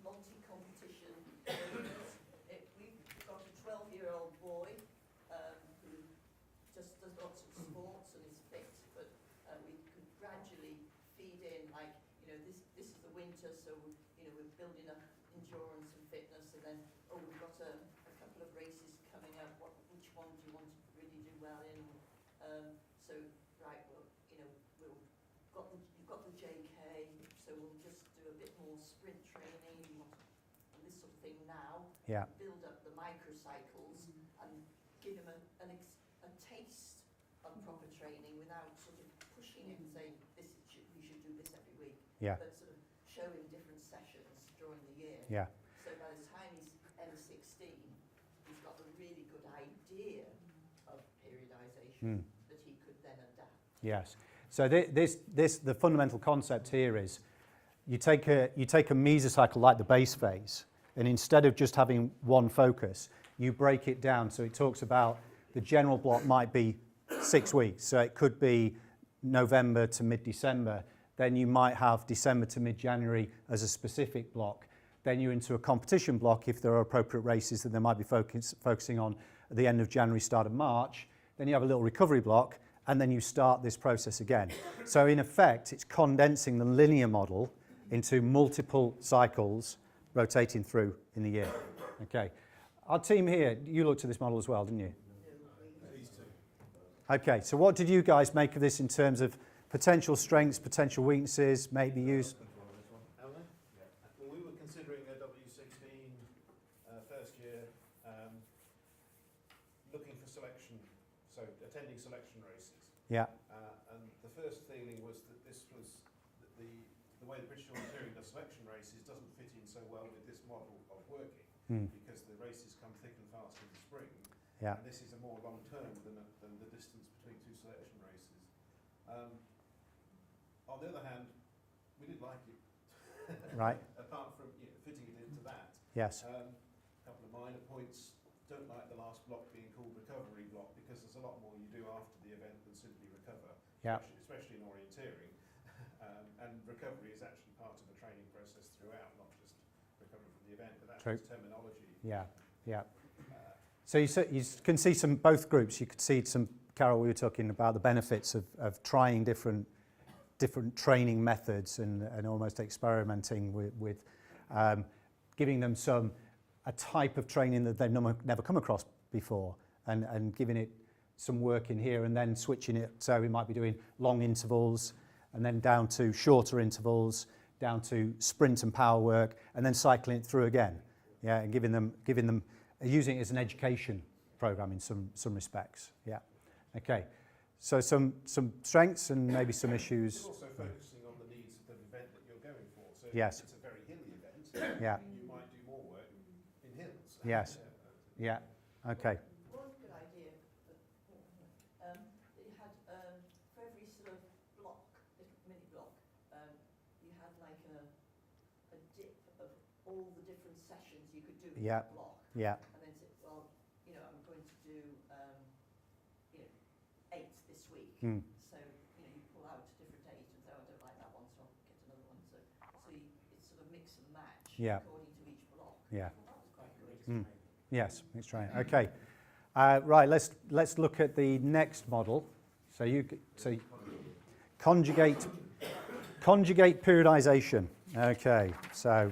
multi-competition arenas. We've got a 12-year-old boy who just does lots of sports and is fit, but we could gradually feed in, like, this is the winter, so we're building up endurance and fitness, and then we've got a couple of races coming up. Which one do you want to really do well in? So right, well, you've got the JK, so we'll just do a bit more sprint training. You want this sort of thing now. Yeah. Build up the microcycles and give him a taste of proper training without sort of pushing it and saying we should do this every week. Yeah. But sort of show him different sessions during the year. Yeah. So by the time he's M16, he's got a really good idea of periodization that he could then adapt. Yes. So the fundamental concept here is you take a mesocycle like the base phase, and instead of just having one focus, you break it down. So it talks about the general block might be 6 weeks. So it could be November to mid-December. Then you might have December to mid-January as a specific block. Then you're into a competition block if there are appropriate races that they might be focusing on at the end of January, start of March. Then you have a little recovery block, and then you start this process again. So in effect, it's condensing the linear model into multiple cycles rotating through in the year. Okay. Our team here, you looked at this model as well, didn't you? Okay, so what did you guys make of this in terms of potential strengths, potential weaknesses, maybe use? Well, we were considering a W16 first year, looking for selection, so attending selection races. Yeah. And the first feeling was that this was the way the British Orienteering does selection races doesn't fit in so well with this model of working, because the races come thick and fast in the spring. Yeah. And this is a more long term than the distance between two selection races. On the other hand, we did like it. Right. Apart from fitting it into that. Yes. A couple of minor points. Don't like the last block being called recovery block, because there's a lot more you do after the event than simply recover. Yeah. Especially in orienteering. And recovery is actually part of the training process throughout, not just recovery from the event, but that's True. just terminology. Yeah. Yeah. So you can see both groups. You could see some, Carol, we were talking about the benefits of trying different training methods and almost experimenting with giving them a type of training that they've never come across before, and giving it some work in here, and then switching it. So we might be doing long intervals, and then down to shorter intervals, down to sprint and power work, and then cycling it through again. Yeah, and giving them using it as an education program in some respects. Yeah. Okay. So some strengths and maybe some issues. You're also focusing on the needs of the event that you're going for. So Yes. if it's a very hilly event, Yeah. you might do more work in hills. Yes. Yeah. Okay. One good idea that you had for every sort of block, little mini block, all the different sessions you could do in Yeah. that block. Yeah. And then say, well, you know, I'm going to do, you know, 8 this week. Mm. So, you know, you pull out different 8 and say, oh, I don't like that one, so I'll get another one. So it's sort of mix and match Yeah. according to each block. Yeah. I thought that was quite good. Mm. Yes, let's try it. Okay. Right, let's look at the next model. So conjugate periodization. Okay, so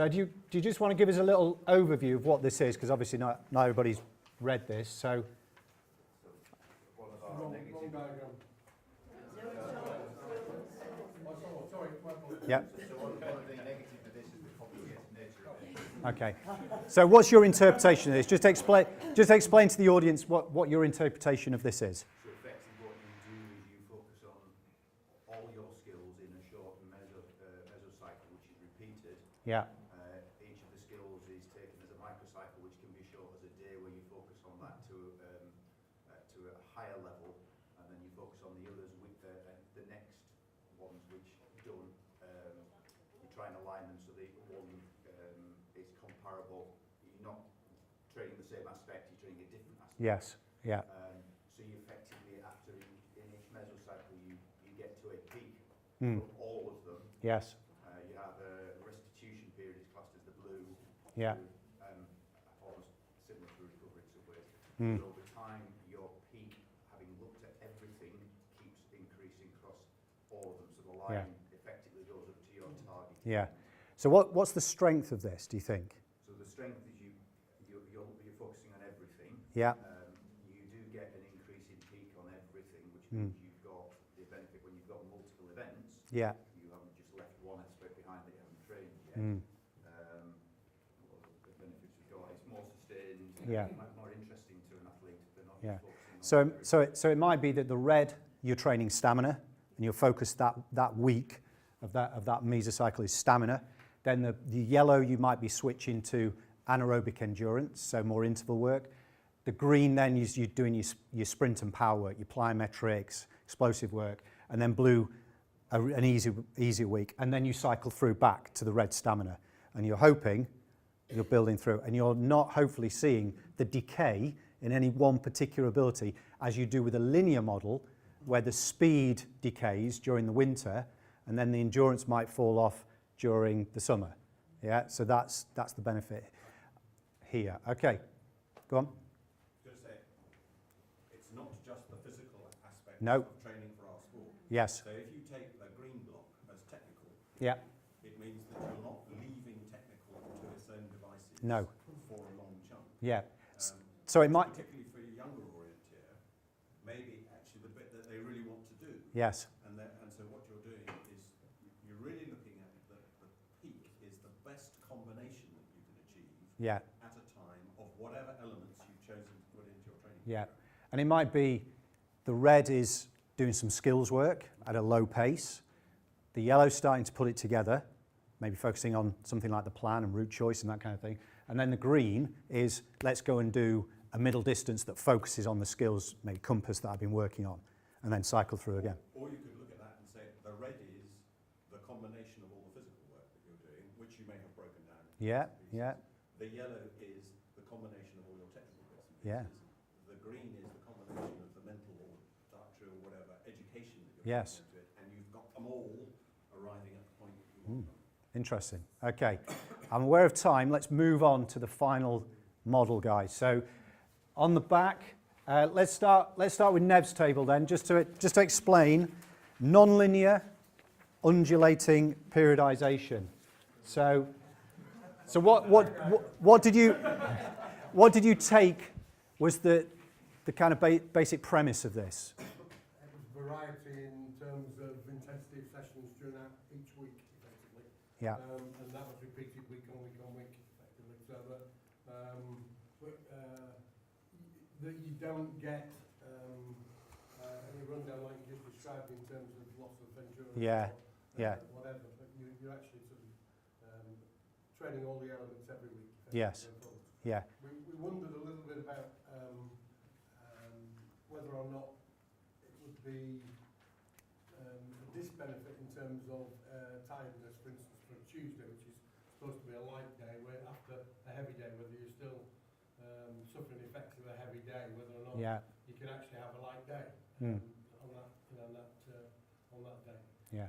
do you just want to give us a little overview of what this is? Because obviously not everybody's read this. So Wrong diagram. Oh, sorry, my fault. yeah. So one of the negative for this is the complicated nature of it. Okay. So what's your interpretation of this? Just explain to the audience what your interpretation of this is. So effectively what you do is you focus on all your skills in a short mesocycle which is repeated. Yeah. Each of the skills is taken as a microcycle which can be short as a day where you focus on that to a higher level, and then you focus on the others with the next ones which don't. You try and align them so that one is comparable. You're not training the same aspect, you're training a different aspect. Yes. Yeah. So you effectively, after in each mesocycle, you get to a peak Mm. from all of them. Yes. You have a restitution period, is classed as the blue. Yeah. Almost similar to recovery in some ways. Mm. But over time, your peak, having looked at everything, keeps increasing across all of them. So the line effectively goes up to your target. Yeah. So what's the strength of this, do you think? So the strength is you're focusing on everything. Yeah. You do get an increase in peak on everything, which Mm. means you've got the benefit when you've got multiple events. Yeah. You haven't just left one aspect behind that you haven't trained yet. Mm. The benefits you've got, it's more sustained, Yeah. more interesting to an athlete. They're not Yeah. just focusing on So it might be that the red you're training stamina, and you're focused that week of that mesocycle is stamina. Then the yellow you might be switching to anaerobic endurance, so more interval work. The green then is you're doing your sprint and power work, your plyometrics, explosive work, and then blue an easier week, and then you cycle through back to the red stamina, and you're hoping you're building through, and you're not hopefully seeing the decay in any one particular ability as you do with a linear model where the speed decays during the winter and then the endurance might fall off during the summer. Yeah, so that's the benefit here. Okay, go on. Just say, it's not just the physical aspect No. of training for our sport. Yes. So if you take the green block as technical, Yeah. it means that you're not leaving technical to its own devices No. for a long chunk. Yeah. Um, So it might. Particularly for a younger orienteer, maybe actually the bit that they really want to do. Yes. And so what you're doing is you're really looking at the peak is the best combination that you can achieve Yeah. at a time of whatever elements you've chosen to put into your training Yeah. program. And it might be the red is doing some skills work at a low pace. The yellow's starting to put it together, maybe focusing on something like the plan and route choice and that kind of thing. And then the green is let's go and do a middle distance that focuses on the skills, maybe compass that I've been working on, and then cycle through again. Or you could look at that and say the red is the combination of all the physical work that you're doing, which you may have broken down. into Yeah, bits and pieces. yeah, The yellow is the combination of all your technical bits and Yeah. pieces. The green is the combination of the mental or dietary or whatever education that you're Yes. putting into it, and you've got them all arriving at the point that you want them. interesting. Okay, I'm aware of time. Let's move on to the final model, guys. So on the back, let's start with Nev's table then, just to explain nonlinear undulating periodization. So what did you take was the kind of basic premise of this? It was variety in terms of intensity of sessions during each week, effectively. Yeah. And that was repeated week on week, effectively. So that you don't get any rundown like you just described in terms of loss of endurance. Yeah, Or, yeah. whatever, but you're actually sort of training all the elements every week. Yes. going forward. Yeah. We wondered a little bit about whether or not it would be benefit in terms of tiredness, for instance, for a Tuesday, which is supposed to be a light day, where after a heavy day, whether you're still suffering the effects of a heavy day, whether or not Yeah. you can actually have a light day Mm. on that, you know, on that day. Yeah.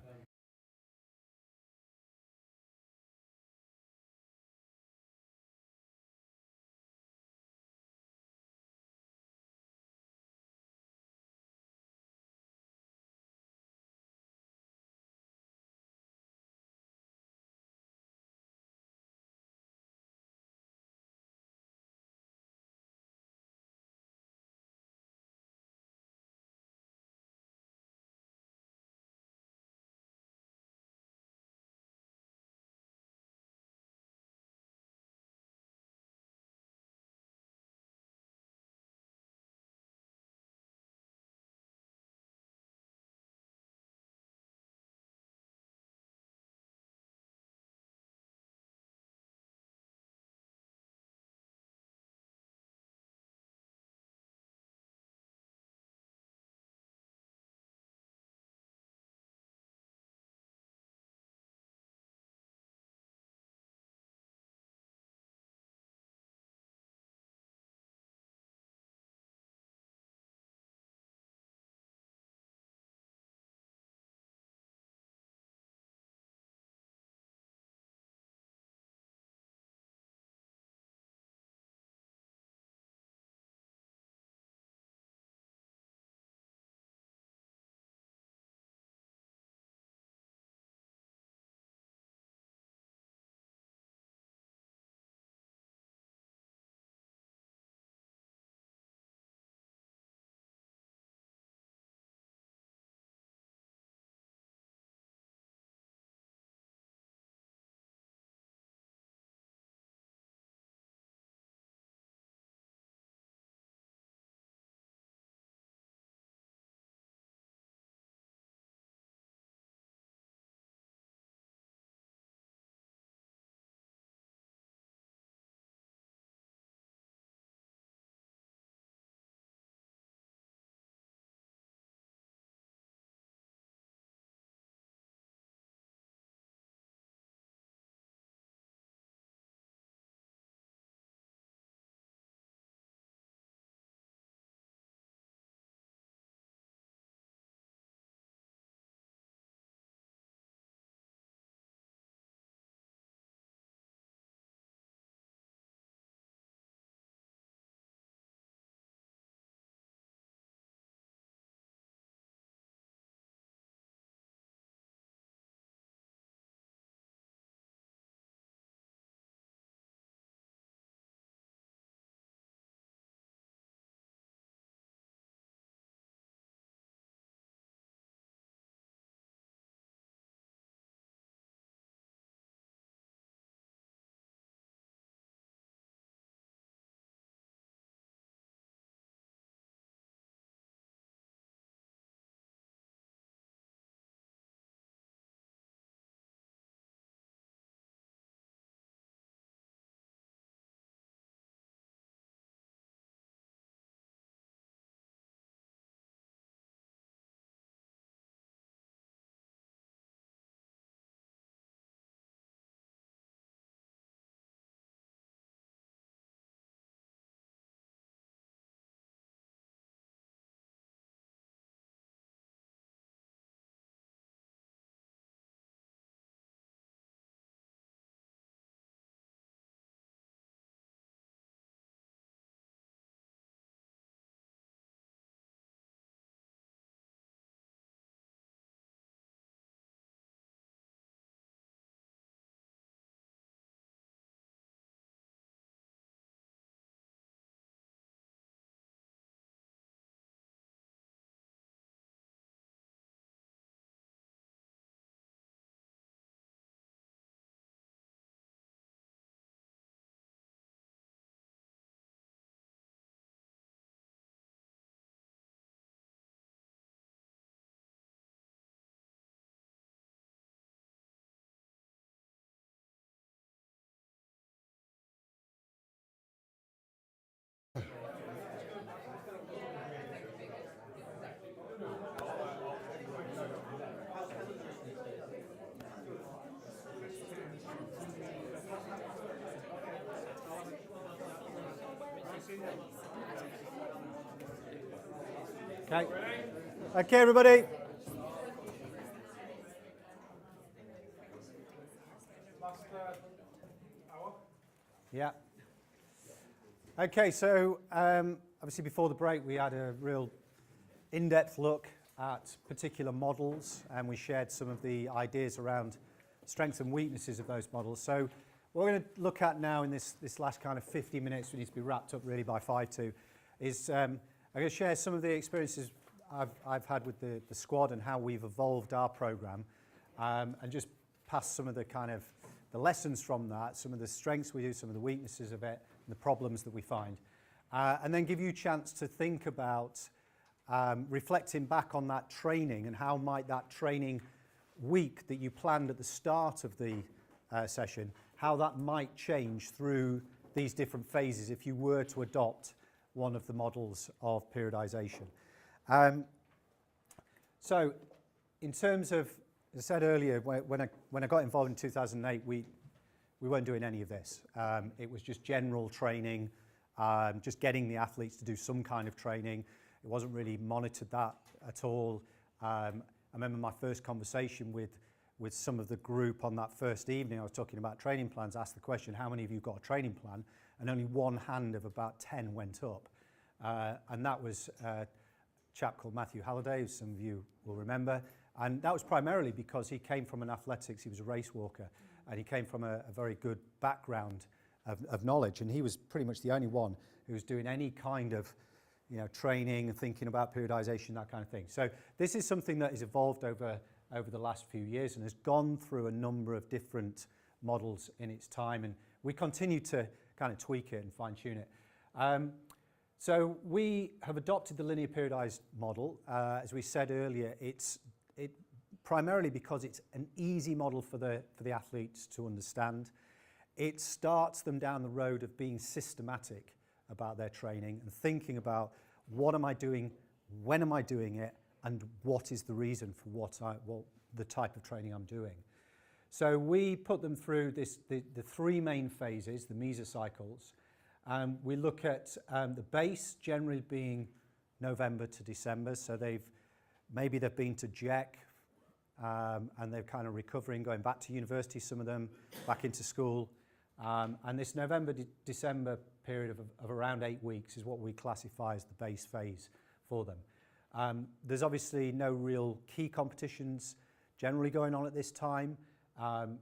Okay. Okay, everybody. Last hour. Yeah. Okay, so obviously before the break we had a real in-depth look at particular models, and we shared some of the ideas around strengths and weaknesses of those models. So what we're going to look at now in this last kind of 50 minutes, we need to be wrapped up really by 5 to, is I'm going to share some of the experiences I've had with the squad and how we've evolved our program, and just pass some of the kind of the lessons from that, some of the strengths we do, some of the weaknesses of it, and the problems that we find. And then give you a chance to think about reflecting back on that training and how might that training week that you planned at the start of the session, how that might change through these different phases if you were to adopt one of the models of periodization. So in terms of, as I said earlier, when I got involved in 2008, we weren't doing any of this. It was just general training, just getting the athletes to do some kind of training. It wasn't really monitored that at all. I remember my first conversation with some of the group on that first evening. I was talking about training plans, asked the question, how many of you got a training plan? And only one hand of about 10 went up. And that was a chap called Matthew Halliday, who some of you will remember. And that was primarily because he came from an athletics, he was a race walker, and he came from a very good background of knowledge. And he was pretty much the only one who was doing any kind of training and thinking about periodization, that kind of thing. So this is something that has evolved over the last few years and has gone through a number of different models in its time, and we continue to kind of tweak it and fine-tune it. So we have adopted the linear periodized model. As we said earlier, it primarily because it's an easy model for the athletes to understand. It starts them down the road of being systematic about their training and thinking about what am I doing, when am I doing it, and what is the reason for what the type of training I'm doing. So we put them through the three main phases, the mesocycles. We look at the base generally being November to December. So maybe they've been to JEC and they're kind of recovering, going back to university, some of them back into school. And this November-December period of around 8 weeks is what we classify as the base phase for them. There's obviously no real key competitions generally going on at this time.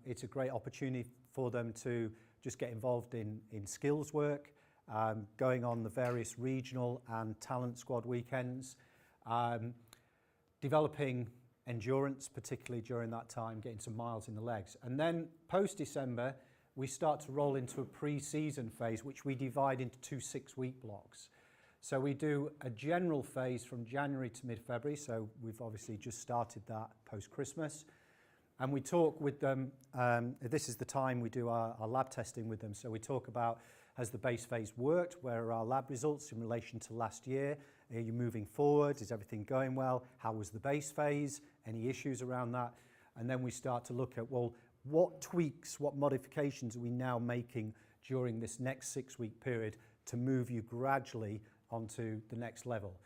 It's a great opportunity for them to just get involved in skills work, going on the various regional and talent squad weekends, developing endurance, particularly during that time, getting some miles in the legs. And then post-December, we start to roll into a pre-season phase, which we divide into 2 6-week blocks. So we do a general phase from January to mid-February, so we've obviously just started that post-Christmas. And we talk with them, this is the time we do our lab testing with them, so we talk about, has the base phase worked? Where are our lab results in relation to last year? Are you moving forward? Is everything going well? How was the base phase? Any issues around that? And then we start to look at, well, what tweaks, what modifications are we now making during this next 6-week period to move you gradually onto the next level?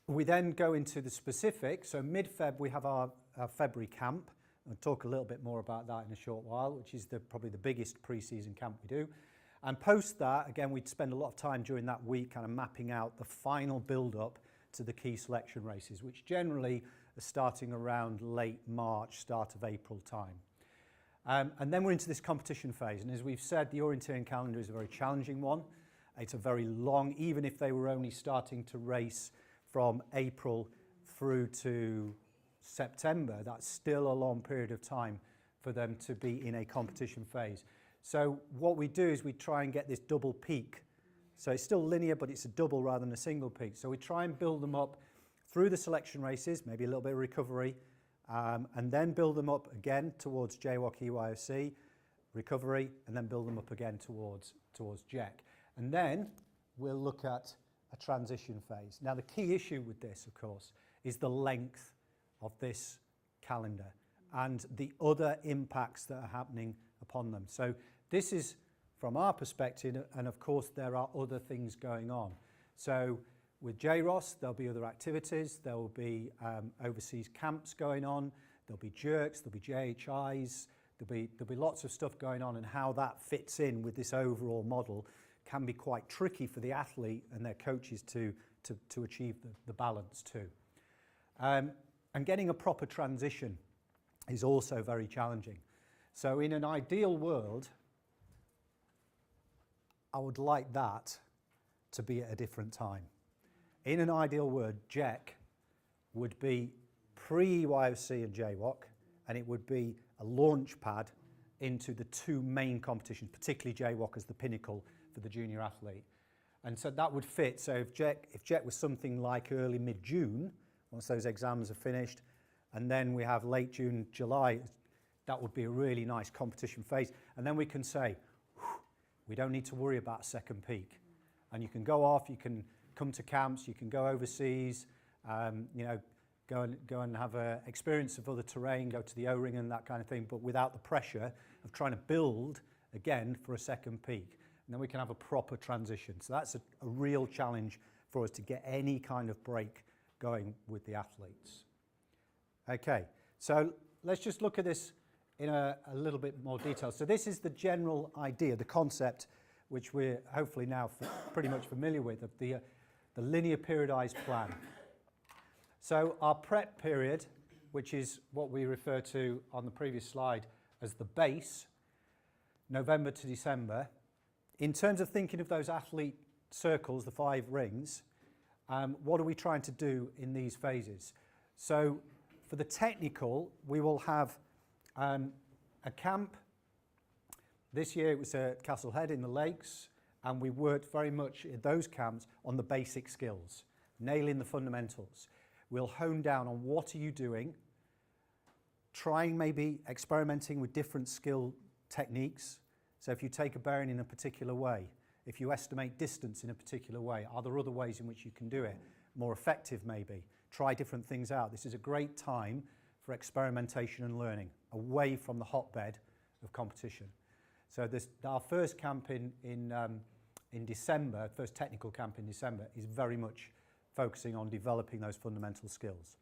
We then go into the specifics. So mid-Feb, we have our February camp. I'll talk a little bit more about that in a short while, which is probably the biggest pre-season camp we do. And post that, again, we'd spend a lot of time during that week kind of mapping out the final build-up to the key selection races, which generally are starting around late March, start of April time. And then we're into this competition phase. And as we've said, the orienteering calendar is a very challenging one. It's a very long, even if they were only starting to race from April through to September, that's still a long period of time for them to be in a competition phase. So what we do is we try and get this double peak. So it's still linear, but it's a double rather than a single peak. So we try and build them up through the selection races, maybe a little bit of recovery, and then build them up again towards JWOC EYOC, recovery, and then build them up again towards JEC. And then we'll look at a transition phase. Now the key issue with this, of course, is the length of this calendar and the other impacts that are happening upon them. So this is from our perspective, and of course there are other things going on. So with JROS, there'll be other activities, there will be overseas camps going on, there'll be jerks, there'll be JHIs, there'll be lots of stuff going on, and how that fits in with this overall model can be quite tricky for the athlete and their coaches to achieve the balance too. And getting a proper transition is also very challenging. So in an ideal world, I would like that to be at a different time. In an ideal world, JEC would be pre-YOC and JWOC, and it would be a launch pad into the two main competitions, particularly JWOC as the pinnacle for the junior athlete. And so that would fit. So if JEC was something like early mid-June, once those exams are finished, and then we have late June, July, that would be a really nice competition phase. And then we can say, we don't need to worry about a second peak. And you can go off, you can come to camps, you can go overseas, you know, go and have an experience of other terrain, go to the O-ring and that kind of thing, but without the pressure of trying to build again for a second peak. And then we can have a proper transition. So that's a real challenge for us to get any kind of break going with the athletes. Okay, so let's just look at this in a little bit more detail. So this is the general idea, the concept, which we're hopefully now pretty much familiar with, of the linear periodized plan. So our prep period, which is what we refer to on the previous slide as the base, November to December. In terms of thinking of those athlete circles, the 5 rings, what are we trying to do in these phases? So for the technical, we will have a camp. This year it was at Castlehead in the Lakes, and we worked very much in those camps on the basic skills, nailing the fundamentals. We'll hone down on what are you doing, trying maybe experimenting with different skill techniques. So if you take a bearing in a particular way, if you estimate distance in a particular way, are there other ways in which you can do it? More effective maybe. Try different things out. This is a great time for experimentation and learning, away from the hotbed of competition. So our first camp in December, first technical camp in December, is very much focusing on developing those fundamental skills.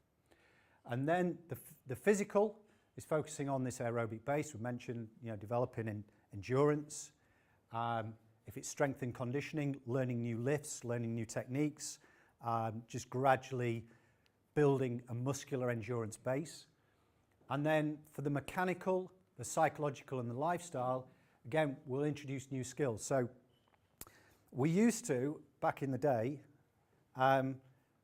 And then the physical is focusing on this aerobic base. We mentioned, you know, developing endurance. If it's strength and conditioning, learning new lifts, learning new techniques, just gradually building a muscular endurance base. And then for the mechanical, the psychological and the lifestyle, again, we'll introduce new skills. So we used to, back in the day,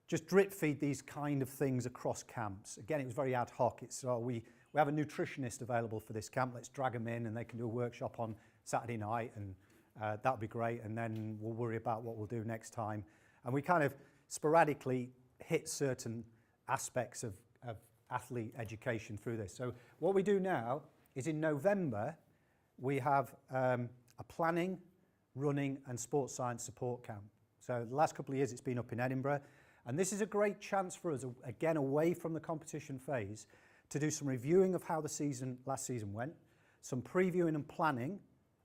just drip feed these kind of things across camps. Again, it was very ad hoc. It's we have a nutritionist available for this camp. Let's drag them in and they can do a workshop on Saturday night, and that'll be great. And then we'll worry about what we'll do next time. And we kind of sporadically hit certain aspects of athlete education through this. So what we do now is in November, we have a planning, running and sports science support camp. So the last couple of years it's been up in Edinburgh. And this is a great chance for us, again, away from the competition phase, to do some reviewing of how the last season went, some previewing and planning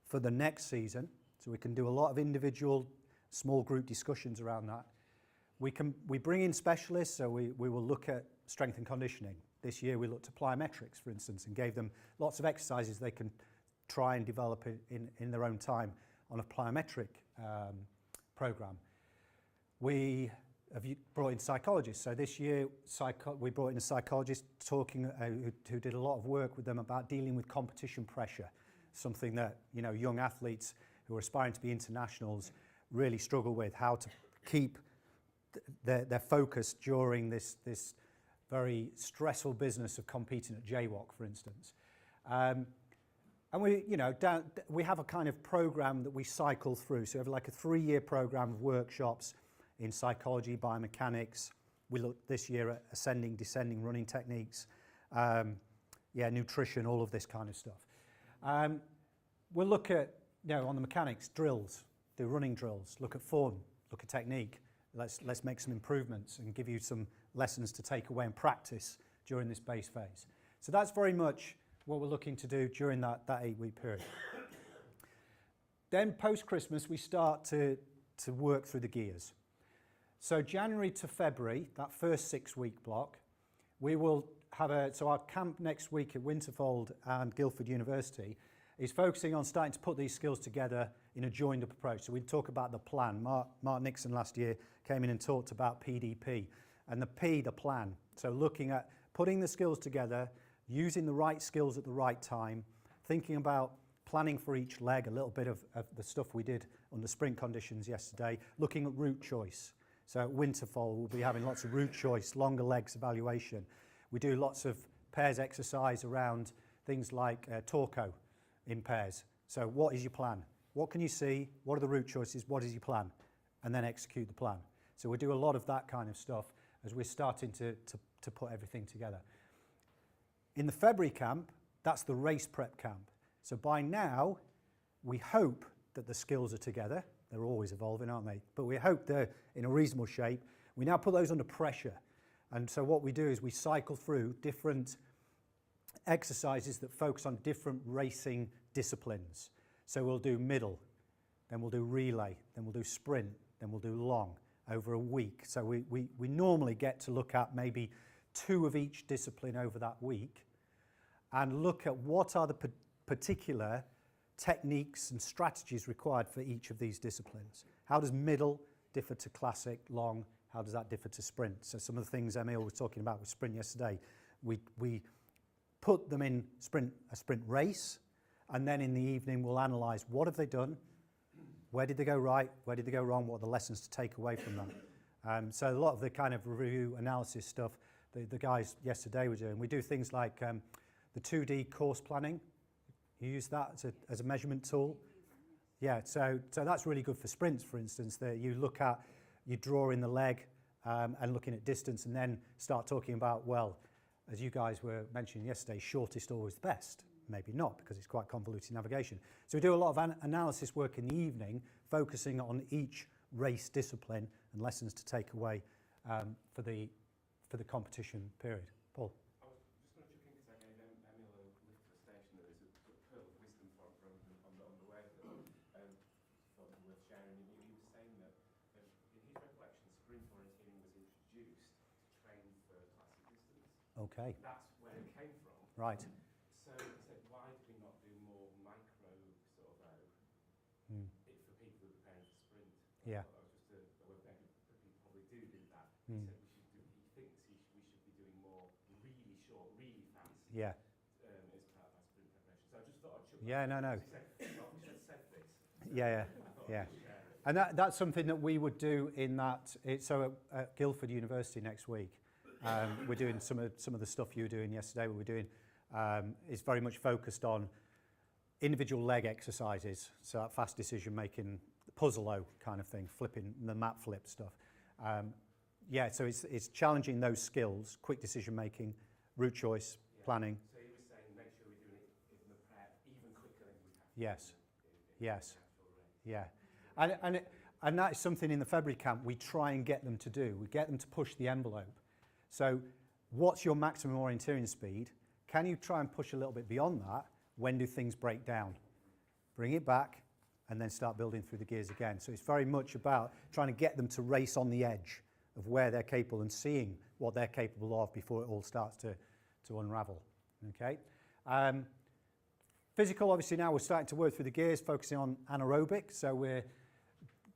for the next season. So we can do a lot of individual, small group discussions around that. We bring in specialists, so we will look at strength and conditioning. This year we looked at plyometrics, for instance, and gave them lots of exercises they can try and develop in their own time on a plyometric program. We have brought in psychologists. So this year we brought in a psychologist talking who did a lot of work with them about dealing with competition pressure, something that, you know, young athletes who are aspiring to be internationals really struggle with, how to keep their focus during this very stressful business of competing at JWOC, for instance. And we have a kind of program that we cycle through. So we have like a 3-year program of workshops in psychology, biomechanics. We looked this year at ascending, descending running techniques, nutrition, all of this kind of stuff. We'll look at, on the mechanics, drills, do running drills, look at form, look at technique. Let's make some improvements and give you some lessons to take away and practice during this base phase. So that's very much what we're looking to do during that 8-week period. Then post-Christmas, we start to work through the gears. So January to February, that first 6-week block, we will have so our camp next week at Winterfold and Guildford University is focusing on starting to put these skills together in a joined-up approach. So we talk about the plan. Mark Nixon last year came in and talked about PDP, and the P, the plan. So looking at putting the skills together, using the right skills at the right time, thinking about planning for each leg, a little bit of the stuff we did under sprint conditions yesterday, looking at route choice. So at Winterfold, we'll be having lots of route choice, longer legs evaluation. We do lots of pairs exercise around things like Torco in pairs. So what is your plan? What can you see? What are the route choices? What is your plan? And then execute the plan. So we do a lot of that kind of stuff as we're starting to put everything together. In the February camp, that's the race prep camp. So by now, we hope that the skills are together. They're always evolving, aren't they? But we hope they're in a reasonable shape. We now put those under pressure. And so what we do is we cycle through different exercises that focus on different racing disciplines. So we'll do middle, then we'll do relay, then we'll do sprint, then we'll do long over a week. So we normally get to look at maybe 2 of each discipline over that week and look at what are the particular techniques and strategies required for each of these disciplines. How does middle differ to classic, long? How does that differ to sprint? So some of the things Emil was talking about with sprint yesterday, we put them in a sprint race, and then in the evening we'll analyse what have they done, where did they go right, where did they go wrong, what are the lessons to take away from that. So a lot of the kind of review analysis stuff the guys yesterday were doing. We do things like the 2D course planning. You use that as a measurement tool. Yeah, so that's really good for sprints, for instance, that you look at, you draw in the leg and looking at distance and then start talking about, well, as you guys were mentioning yesterday, shortest always the best. Maybe not, because it's quite convoluted navigation. So we do a lot of analysis work in the evening, focusing on each race discipline and lessons to take away for the competition period. Paul? I was just going to chuck in because I gave Emil a lift to the station. There is a pearl of wisdom from on the way that thought was worth sharing. He was saying that in his recollection, sprint orienteering was introduced to train for classic distance. Okay. That's where it came from. Right. So he said, why do we not do more micro sort of for people who are preparing for sprint? Yeah. I was just people probably do that. Mm. He thinks we should be doing more really short, really fast. Yeah. As part of our sprint preparation. So I just thought I'd chuck Yeah, that. no. He said, well, we should have said this. Yeah. And that's something that we would do in that. So at Guildford University next week, we're doing some of the stuff you were doing yesterday. What we're doing is very much focused on individual leg exercises. So that fast decision making, puzzle-o kind of thing, flipping the map flip stuff. So it's challenging those skills, quick decision making, route choice, planning. So he was saying make sure we're doing it in the prep even quicker than we have. Yes. Yeah. And that is something in the February camp we try and get them to do. We get them to push the envelope. So what's your maximum orienteering speed? Can you try and push a little bit beyond that? When do things break down? Bring it back and then start building through the gears again. So it's very much about trying to get them to race on the edge of where they're capable and seeing what they're capable of before it all starts to unravel. Okay. Physical, obviously now we're starting to work through the gears, focusing on anaerobic. So we're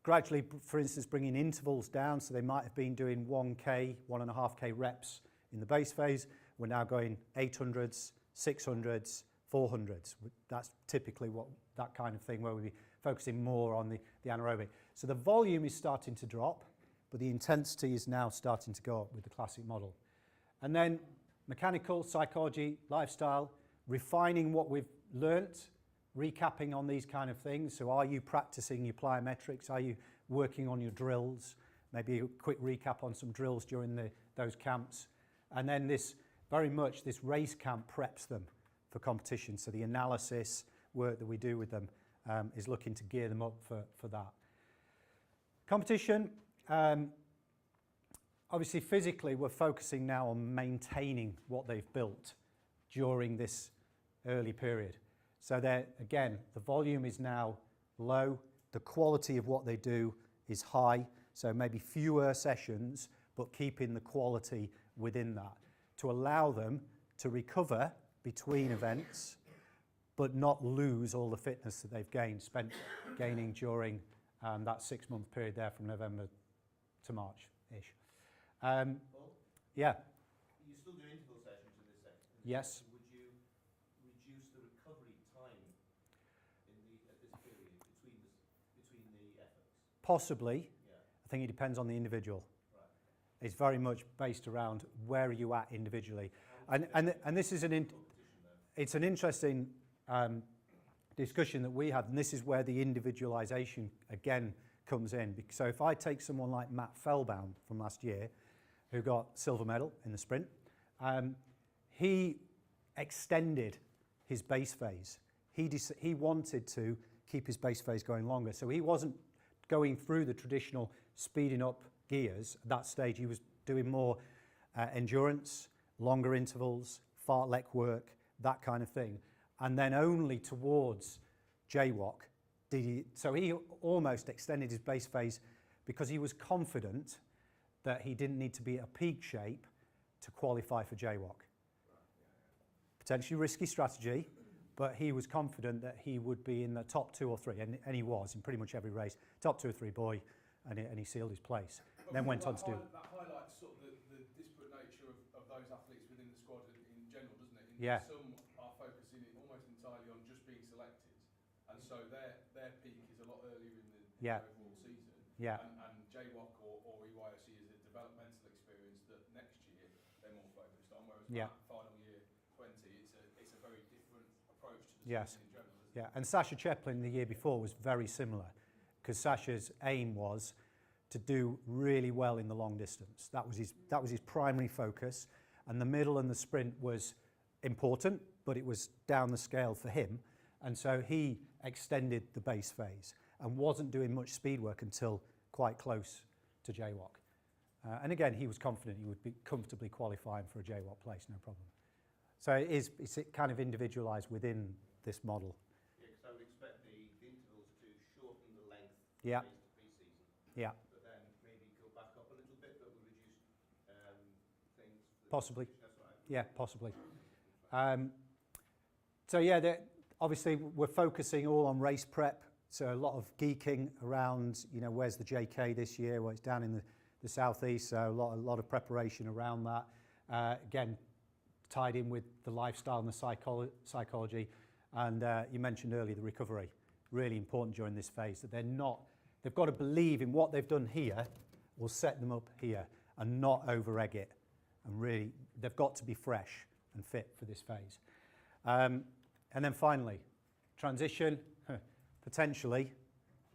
gradually, for instance, bringing intervals down. So they might have been doing 1K, 1.5K reps in the base phase. We're now going 800s, 600s, 400s. That's typically that kind of thing where we'll be focusing more on the anaerobic. So the volume is starting to drop, but the intensity is now starting to go up with the classic model. And then mechanical, psychology, lifestyle, refining what we've learnt, recapping on these kind of things. So are you practicing your plyometrics? Are you working on your drills? Maybe a quick recap on some drills during those camps. And then this race camp preps them for competition. So the analysis work that we do with them is looking to gear them up for that. Competition, obviously physically we're focusing now on maintaining what they've built during this early period. So there, again, the volume is now low. The quality of what they do is high, so maybe fewer sessions, but keeping the quality within that to allow them to recover between events, but not lose all the fitness that they've gaining during that 6-month period there from November to March-ish. Paul? Yeah. You still do interval sessions in this section? Yes. Would you reduce the recovery time at this period between the efforts? Possibly. Yeah. I think it depends on the individual. Right. It's very much based around where are you at individually. And this is it's an interesting discussion that we had, and this is where the individualisation again comes in. So if I take someone like Matt Fellbaum from last year, who got silver medal in the sprint, he extended his base phase. He wanted to keep his base phase going longer, so he wasn't going through the traditional speeding up gears at that stage. He was doing more endurance, longer intervals, fartlek work, that kind of thing. And then only towards JWOC did he, so he almost extended his base phase because he was confident that he didn't need to be at a peak shape to qualify for JWOC. Potentially risky strategy, but he was confident that he would be in the top 2 or 3, and he was in pretty much every race, top 2 or 3 boy, and he sealed his place. Then went on to do. That highlights sort of the disparate nature of those athletes within the squad in general, doesn't it? Yeah. Some are focusing almost entirely on just being selected, and so their peak is a lot earlier in the overall season. Yeah. And JWOC or EYOC is a developmental experience that next year they're more focused on, whereas final year 20, it's a very different approach to the season in general. Yeah, and Sasha Cheplin the year before was very similar, because Sasha's aim was to do really well in the long distance. That was his primary focus, and the middle and the sprint was important, but it was down the scale for him, and so he extended the base phase and wasn't doing much speed work until quite close to JWOC. And again, he was confident he would be comfortably qualifying for a JWOC place, no problem. So it's kind of individualised within this model. Yeah, because I would expect the intervals to shorten the length Yeah. phase to pre-season. Yeah. But then maybe go back up a little bit, but we'll reduce things. Possibly. That's what Yeah, possibly. So yeah, obviously we're focusing all on race prep. So a lot of geeking around, where's the JK this year? Well, it's down in the southeast, so a lot of preparation around that. Again, tied in with the lifestyle and the psychology. And you mentioned earlier the recovery, really important during this phase, that they've got to believe in what they've done here will set them up here and not over-egg it. And really, they've got to be fresh and fit for this phase. And then finally, transition, potentially,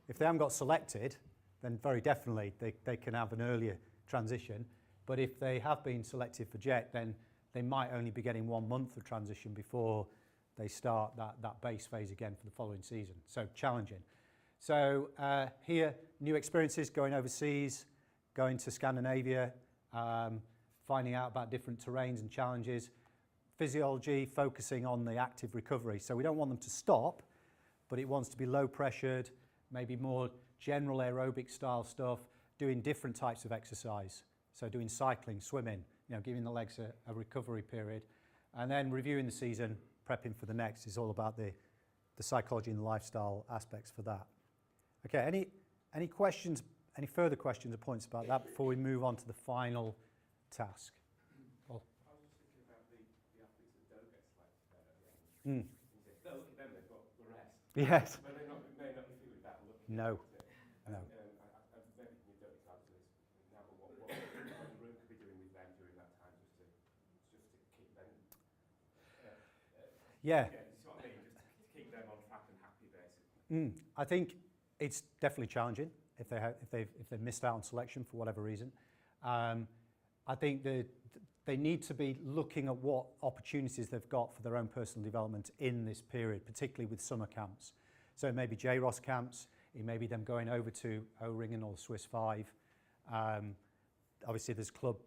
if they haven't got selected, then very definitely they can have an earlier transition. But if they have been selected for JET, then they might only be getting 1 month of transition before they start that base phase again for the following season. So challenging. So here, new experiences, going overseas, going to Scandinavia, finding out about different terrains and challenges. Physiology, focusing on the active recovery. So we don't want them to stop, but it wants to be low pressured, maybe more general aerobic style stuff, doing different types of exercise. So doing cycling, swimming, giving the legs a recovery period. And then reviewing the season, prepping for the next is all about the psychology and the lifestyle aspects for that. Okay, any questions, any further questions or points about that before we move on to the final task? Paul? I was just thinking about the athletes that don't get selected there at the end. Look at them, they've got the rest. Yes. But they may not be feeling that looking No. at it. No. Maybe you don't need to answer this now, but what the room could be doing with them during that time just to keep them Yeah. you see what I mean? Just to keep them on track and happy, basically. I think it's definitely challenging if they've missed out on selection for whatever reason. I think they need to be looking at what opportunities they've got for their own personal development in this period, particularly with summer camps. So it may be JROS camps, it may be them going over to O-Ringen or Swiss 5. Obviously there's club,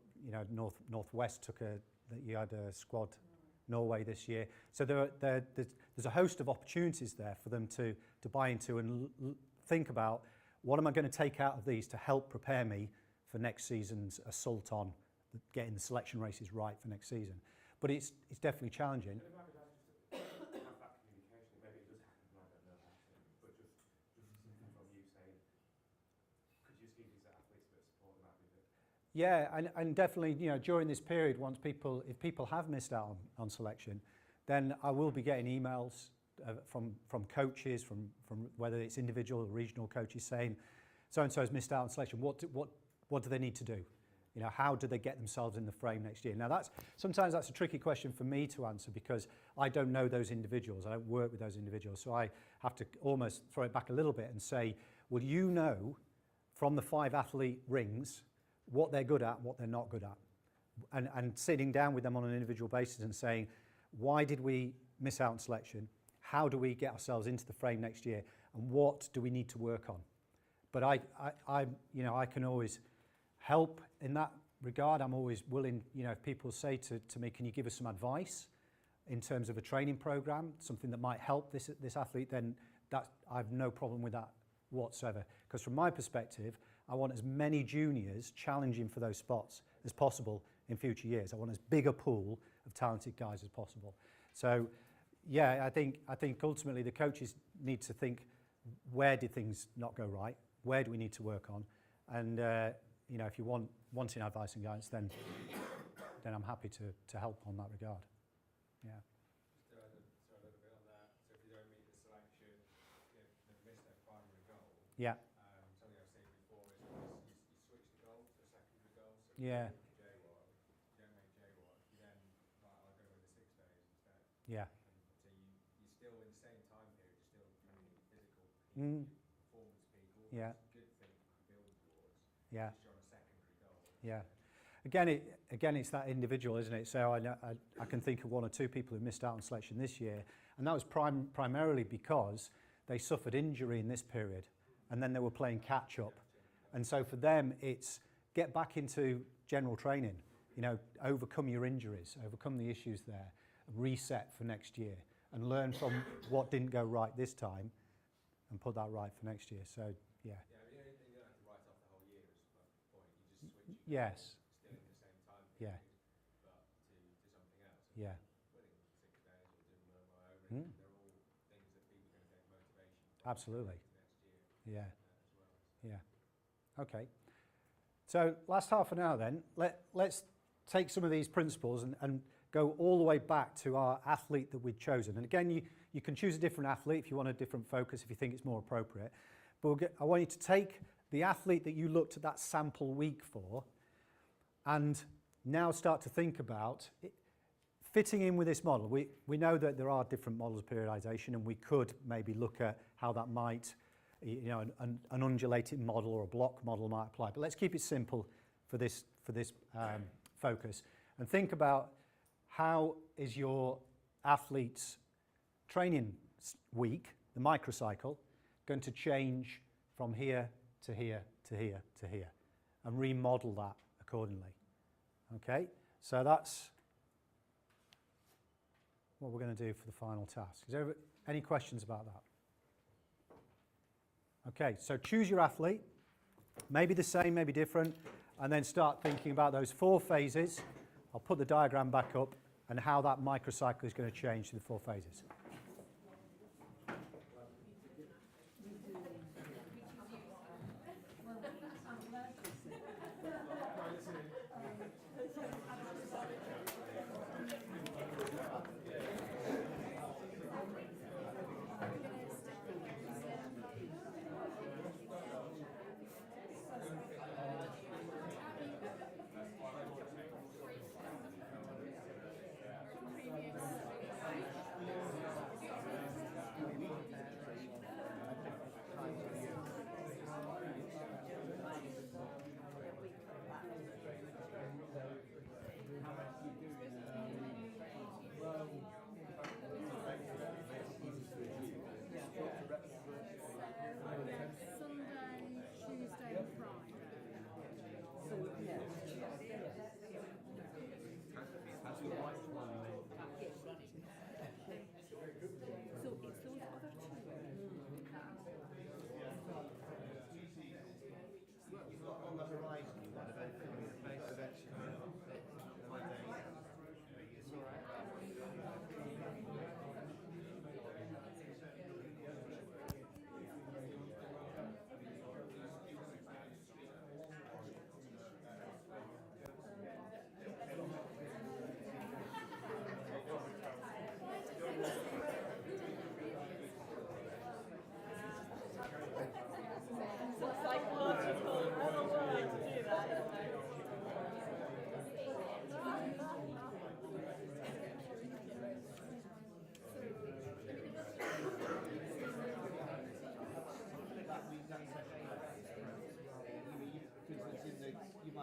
Northwest you had a squad Norway this year. So there's a host of opportunities there for them to to buy into and think about what am I going to take out of these to help prepare me for next season's assault on getting the selection races right for next season. But it's definitely challenging. But it might be nice just to have that communication. Maybe it does happen, and I don't know about it. But just something from you saying, could you just give these athletes a bit of support, and that'd be good. Yeah, and definitely, you know, during this period, if people have missed out on selection, then I will be getting emails from coaches, from whether it's individual or regional coaches saying, so and so has missed out on selection. What do they need to do? You know, how do they get themselves in the frame next year? Now sometimes that's a tricky question for me to answer because I don't know those individuals. I don't work with those individuals, so I have to almost throw it back a little bit and say, well, you know, from the 5 athlete rings, what they're good at and what they're not good at. And sitting down with them on an individual basis and saying, why did we miss out on selection? How do we get ourselves into the frame next year? And what do we need to work on? But I can always help in that regard. I'm always willing, you know, if people say to me, can you give us some advice in terms of a training program, something that might help this athlete, then I have no problem with that whatsoever. Because from my perspective, I want as many juniors challenging for those spots as possible in future years. I want as big a pool of talented guys as possible. So, yeah, I think ultimately the coaches need to think, where did things not go right? Where do we need to work on? And you know, if you wanting advice and guidance, then I'm happy to help on that regard. Yeah. Just to add a little bit on that. So if you don't meet the selection, they've missed their primary goal. Yeah. Something I've seen before is you switch the goal to a secondary goal. So Yeah. you don't make J1, you then, right, I'll go with the 6 days instead. Yeah. So you're still in the same time period, you're still doing physical peak, performance peak, all Yeah. those good things you can build towards. Yeah. Just you're on a secondary goal. Yeah. Again, it's that individual, isn't it? So I can think of 1 or 2 people who missed out on selection this year, and that was primarily because they suffered injury in this period, and then they were playing catch up. And so for them, it's get back into general training. You know, overcome your injuries, overcome the issues there, reset for next year, and learn from what didn't go right this time, and put that right for next year. So yeah. Yeah, you don't have to write off the whole year is the point. You just switch. Yes. Still in the same time Yeah. period, but to something else. Yeah. Winning 6 days or doing whatever, they're all things that people are going to take motivation from. Absolutely. Next year. Yeah. As well. Yeah. Okay. So last half an hour then, let's take some of these principles and go all the way back to our athlete that we'd chosen. And again, you can choose a different athlete if you want a different focus, if you think it's more appropriate. But I want you to take the athlete that you looked at that sample week for and now start to think about fitting in with this model. We know that there are different models of periodization, and we could maybe look at how that might, you know, an undulating model or a block model might apply. But let's keep it simple for this focus, and think about how is your athlete's training week, the microcycle, going to change from here to here to here to here, and remodel that accordingly. Okay, so that's what we're going to do for the final task. Is there any questions about that? Okay, so choose your athlete, maybe the same, maybe different, and then start thinking about those 4 phases. I'll put the diagram back up and how that microcycle is going to change through the 4 phases.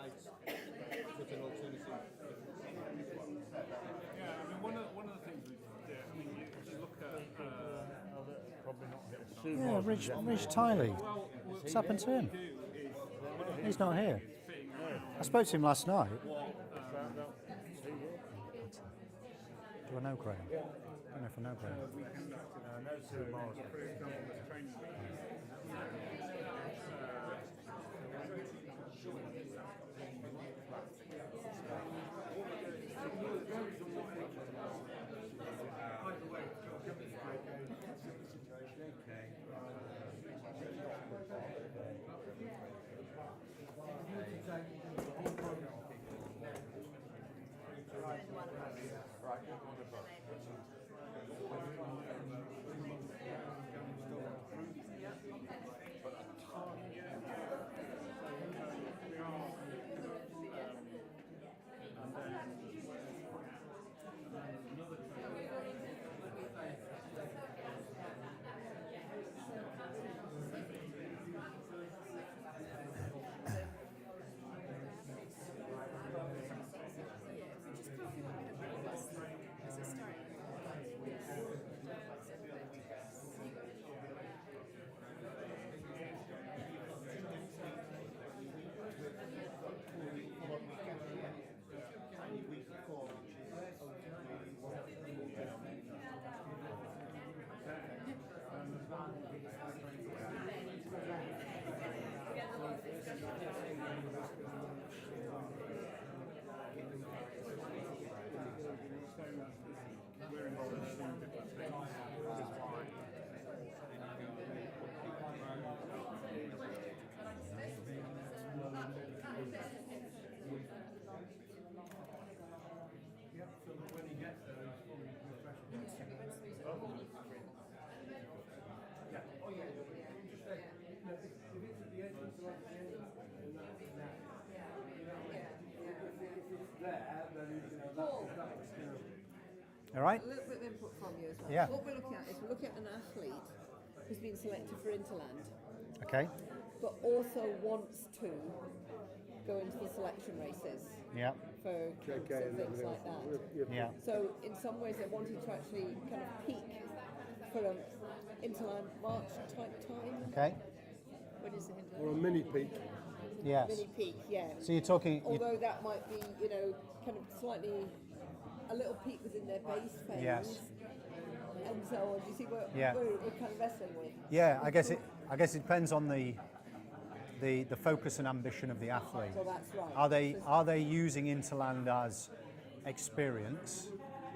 might put an alternative. Yeah, I mean, one of the things we did, I mean, you look at, probably not hit. Yeah, Rich Tiley. What's happened to him? He's not here. I spoke to him last night. Do I know Graham? I don't know if I know Graham. All right. A little bit of input from you as well. Yeah. What we're looking at is we're looking at an athlete who's been selected for Interland, Okay. but also wants to go into the selection races Yeah. for camps and things like that. Yeah. So in some ways they're wanting to actually kind of peak for an Interland March type time. Okay. When is the Interland? Or a mini peak. Yes. Mini peak, yeah. So you're talking. Although that might be, kind of slightly a little peak within their base phase. Yes. And so on. Do you see what Yeah. we're kind of wrestling with? Yeah. I guess it depends on the focus and ambition of the athlete. Well, that's right. Are they using Interland as experience,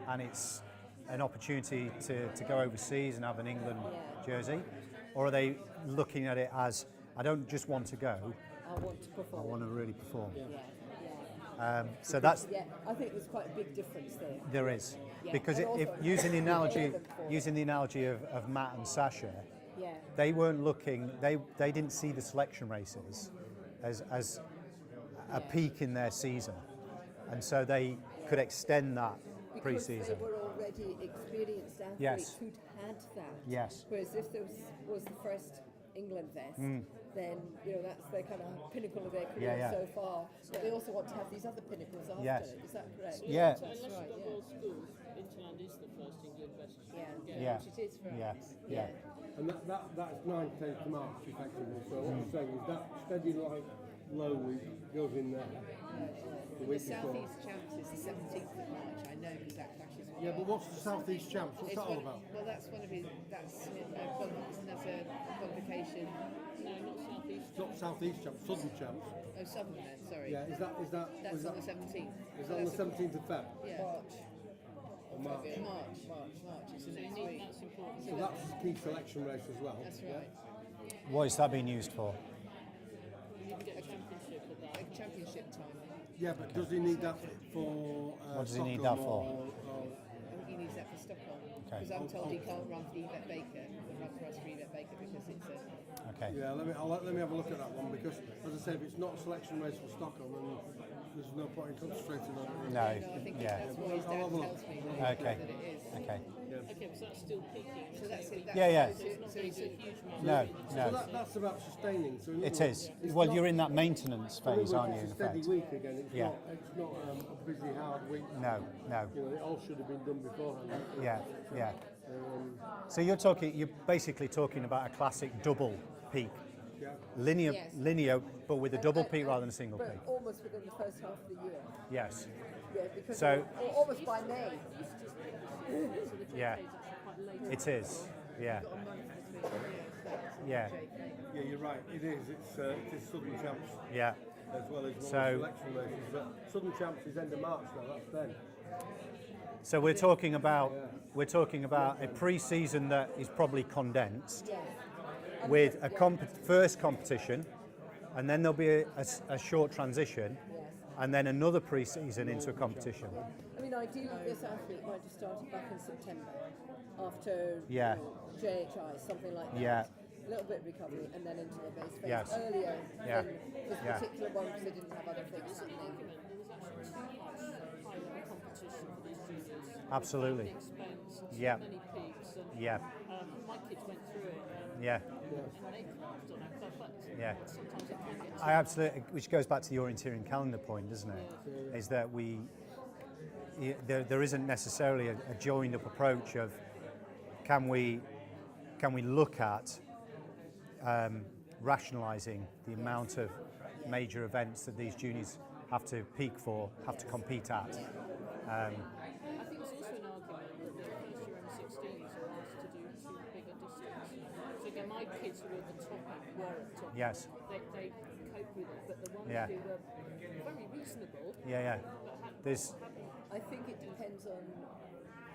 and it's an opportunity to go overseas and have an England jersey, or are they looking at it as, I don't just want to go, I want to perform. I want to really perform. Yeah. So that's Yeah, I think there's quite a big difference there. there is, Yeah. because And if also- using the analogy of Matt and Sasha, Yeah. they weren't looking. They didn't see the selection races as a peak in their season, and so they could extend that Because pre-season. they were already experienced athletes Yes. who'd had that. Yes. Whereas if there was the first England vest, then that's their kind of pinnacle of their career Yeah. so far. But they also want to have these other pinnacles after. Yes. Is that correct? Yeah. That's right. Yeah. Interland is the first England vest. Yeah. Which it is for Yeah. us. Yeah. And that's 9th, 10th March effectively. So what I'm saying is that steady light low week goes in there. The The week South before. East Champs is the 17th of March. I know because that clashes with Yeah, but what's the South East Champs? What's It's that all one- about? Well, that's one of his. That's another qualification. No, not South East. It's not South East Champs, Southern Champs. Oh, Southern then. Sorry. Yeah, is that That's on the 17th. is that on the 17th of Feb? Yeah. Or March? March. It's the next week. That's important. So that's a key selection race as well. That's right. What is that being used for? You can get a championship at that. A championship time. Yeah, but does he need that for What does he need Stockholm that for? I think he needs that for Stockholm. Okay. Because I'm told he can't run for Yvette Baker, run for us for Yvette Baker because it's a. Okay. Yeah, let me have a look at that one because, as I say, if it's not a selection race for Stockholm, then there's no point in concentrating on it. No. I think Yeah. that's what his dad I'll have a look. tells me. Okay. That it is. Okay. Okay, so that's still peaking. So that's it. Yeah, yeah. So it's not going to a huge amount. No, So no. that's about sustaining. So in It other is. words, it's Well, not- you're in that maintenance in other phase, words, aren't you, in it's a steady effect? week again. It's Yeah. not a busy, hard week. No, no. You know, it all should have been done beforehand. Yeah, yeah. Um, So you're basically talking about a classic double peak. yeah. Linear, Yes. linear, but with a double peak rather than a single But peak. almost within the first half of the year. Yes. Yeah, because So- almost by May. Yeah. It is. Yeah. Yeah. Yeah, you're right. It is. It is Southern Champs Yeah. as well as one So- of the selection races. But Southern Champs is end of March now. That's then. So we're talking about a pre-season that is probably condensed with a first competition, and then there'll be a short transition, and then another pre-season into a competition. I mean, ideally, this athlete might have started back in September after Yeah. JHI, something like that. Yeah. A little bit of recovery and then into the base phase Yes. earlier Yeah. than this Yeah. particular one because they didn't have other things happening. There was actually too much high-level competition for these students. Absolutely. Too many expense, too Yeah. many peaks. And, Yeah. my kids went through it. Yeah. And they thrived on it. But Yeah. sometimes it can get too I absolutely, which goes back to the orienteering calendar point, doesn't it? Is that there isn't necessarily a joined up approach of can we look at rationalising the amount of major events that these juniors have to peak for, have to compete at. I think there's also an argument that the first year M16s are asked to do two bigger distances. So again, my kids who were at the top end were at the top. Yes. They cope with it, but the ones Yeah. who were very reasonable. Yeah, yeah. But There's, I think it depends on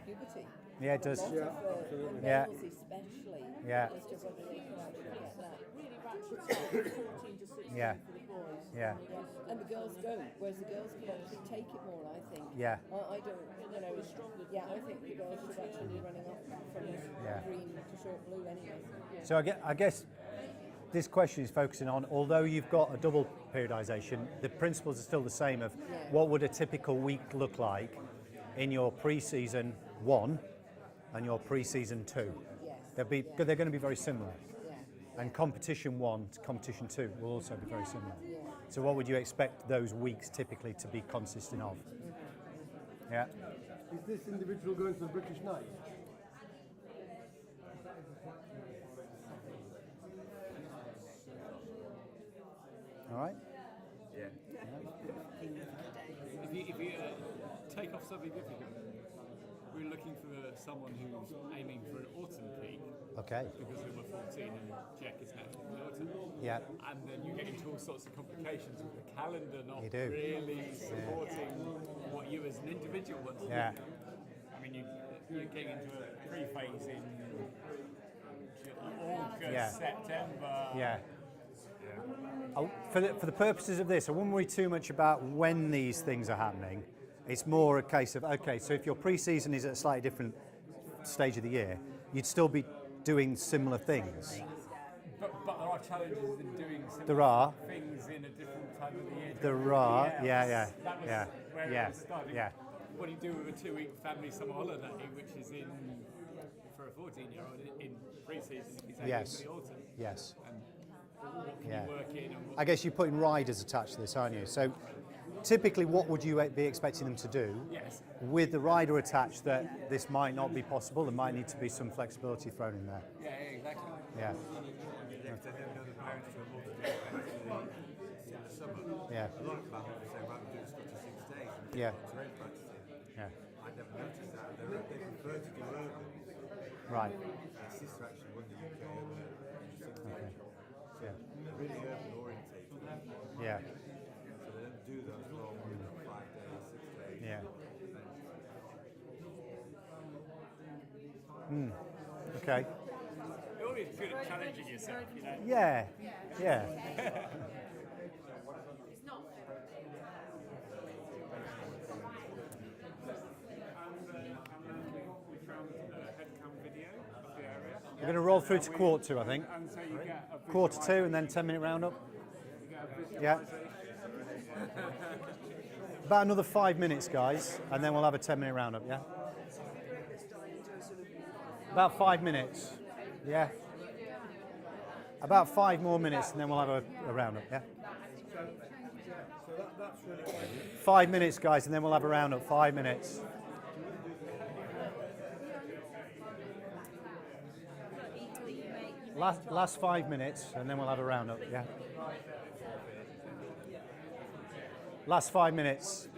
puberty. yeah, it does. A lot of the Yeah. males especially, Yeah. as to whether they can actually get that. really ratchets up from 14 to 16 Yeah. for the boys. Yeah. And the girls don't, whereas the girls can actually take it more, I think. Yeah. I don't, you know, yeah, I think the girls should actually be running up from Yeah. green to short blue anyway. So I guess this question is focusing on, although you've got a double periodization, the principles are still the same of what would a typical week look like in your pre-season 1 and your pre-season 2. Yes. They're going to be very similar. Yeah. And competition 1 to competition 2 will also be very similar. So what would you expect those weeks typically to be consisting of? Yeah. Is this individual going to the British Knights? All right. Yeah. If you take off something difficult, we're looking for someone who's aiming for an autumn peak. Okay. Because we were 14 and Jack is naturally in the autumn. Yeah. And then you get into all sorts of complications with the calendar not You do. really supporting what you as an individual want to Yeah. do. I mean, you're getting into a pre-phase in August, Yeah. September. Yeah. For the purposes of this, I wouldn't worry too much about when these things are happening. It's more a case of, okay, so if your pre-season is at a slightly different stage of the year, you'd still be doing similar things. But there are challenges in doing There are. things in a different time of the year. There are, yeah. That was Yeah. where Yeah. it was starting. Yeah. What do you do with a 2-week family summer holiday, which is for a 14-year-old in pre-season, if he's aiming Yes. for the autumn? Yes. And what can Yeah. you work in? And what I guess you're putting riders attached to this, aren't you? So typically what would you be expecting them to do? Yes. With the rider attached that this might not be possible, there might need to be some flexibility thrown in there. Yeah, exactly. Yeah. Because I don't know the parents who are more to do in the summer. Yeah. A lot of families will say, well, I'm doing stuff to 6 days. And Yeah. terrain practicing. Yeah. I never noticed that. They prefer to do urban. Right. My sister actually won the UK over 6 days. Yeah. Really urban orientated. Yeah. So they don't do those long 5 days, 6 days. Yeah. Okay. You're always good at challenging yourself, you know. Yeah. Yeah. We found a headcam video of the area. We're going to roll through to quarter 2, I think. And so you get a Quarter 2 and then 10-minute roundup. You get Yeah. About another 5 minutes, guys, and then we'll have a 10-minute roundup, yeah? About 5 minutes, yeah? About 5 more minutes, and then we'll have a roundup, yeah? So that's really quite 5 minutes, guys, and then we'll have a roundup. 5 minutes. Last 5 minutes, and then we'll have a roundup, yeah? Last 5 minutes.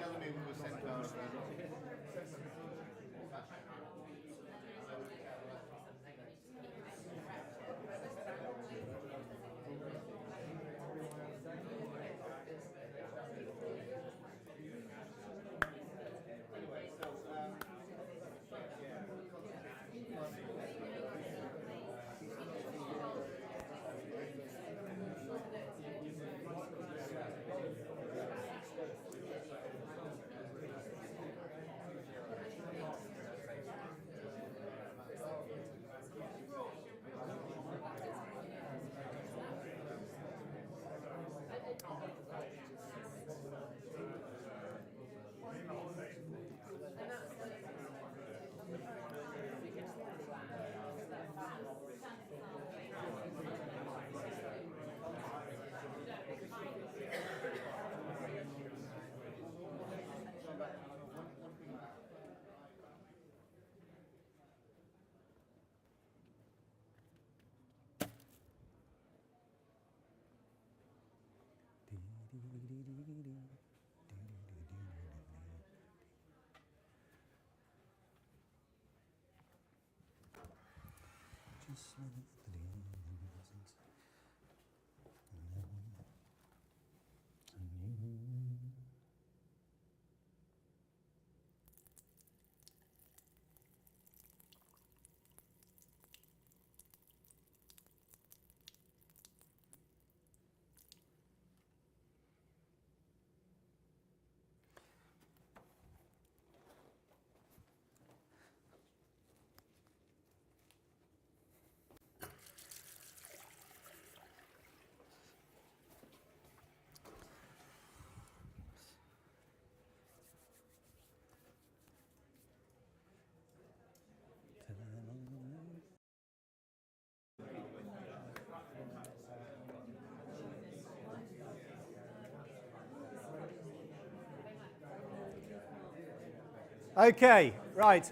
Okay, right.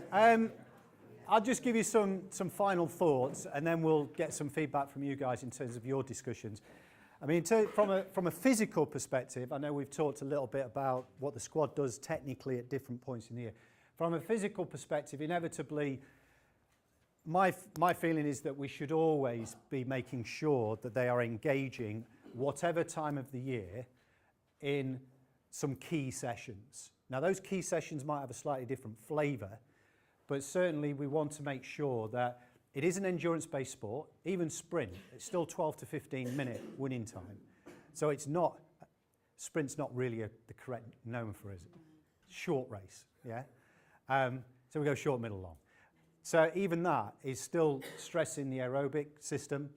I'll just give you some final thoughts, and then we'll get some feedback from you guys in terms of your discussions. I mean, from a physical perspective, I know we've talked a little bit about what the squad does technically at different points in the year. From a physical perspective, inevitably, my feeling is that we should always be making sure that they are engaging whatever time of the year in some key sessions. Now, those key sessions might have a slightly different flavour, but certainly we want to make sure that it is an endurance-based sport. Even sprint, it's still 12 to 15-minute winning time. So it's not, sprint's not really the correct noun for it. Short race, yeah? So we go short, middle, long. So even that is still stressing the aerobic system,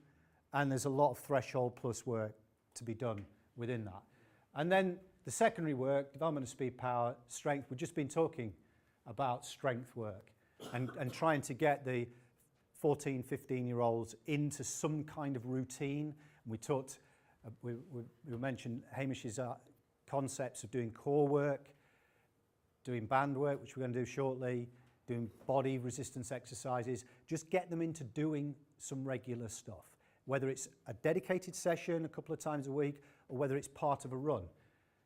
and there's a lot of threshold plus work to be done within that. And then the secondary work, development of speed, power, strength, we've just been talking about strength work and trying to get the 14, 15-year-olds into some kind of routine. And we talked, we mentioned Hamish's concepts of doing core work, doing band work, which we're going to do shortly, doing body resistance exercises. Just get them into doing some regular stuff, whether it's a dedicated session a couple of times a week or whether it's part of a run.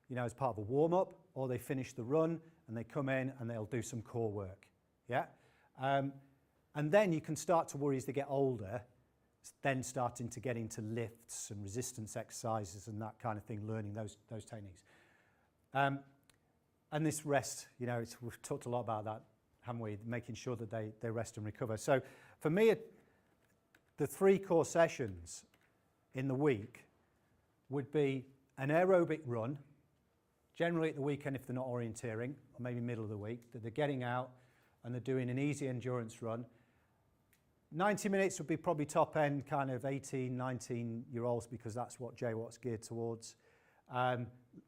You know, as part of a warm-up, or they finish the run and they come in and they'll do some core work, yeah? And then you can start to worry as they get older, then starting to get into lifts and resistance exercises and that kind of thing, learning those techniques. And this rest, you know, we've talked a lot about that, haven't we? Making sure that they rest and recover. So for me, the 3 core sessions in the week would be an aerobic run, generally at the weekend if they're not orienteering, or maybe middle of the week, that they're getting out and they're doing an easy endurance run. 90 minutes would be probably top end kind of 18, 19-year-olds because that's what JWAT's geared towards.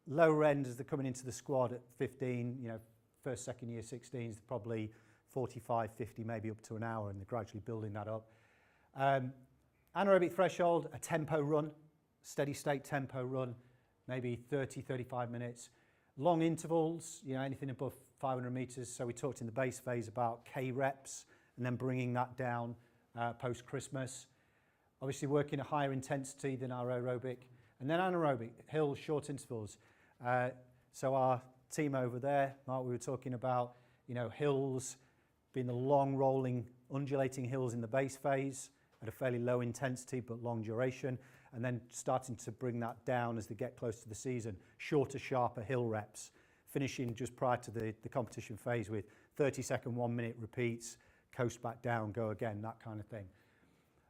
Lower end as they're coming into the squad at 15, you know, first, second year 16s, probably 45, 50, maybe up to an hour, and they're gradually building that up. Anaerobic threshold, a tempo run, steady state tempo run, maybe 30, 35 minutes. Long intervals, you know, anything above 500 meters. So we talked in the base phase about K reps and then bringing that down post-Christmas. Obviously working a higher intensity than our aerobic. And then anaerobic, hills, short intervals. So our team over there, Mark, we were talking about, you know, hills being the long rolling, undulating hills in the base phase at a fairly low intensity but long duration, and then starting to bring that down as they get close to the season. Shorter, sharper hill reps, finishing just prior to the competition phase with 30-second, 1 minute repeats, coast back down, go again, that kind of thing.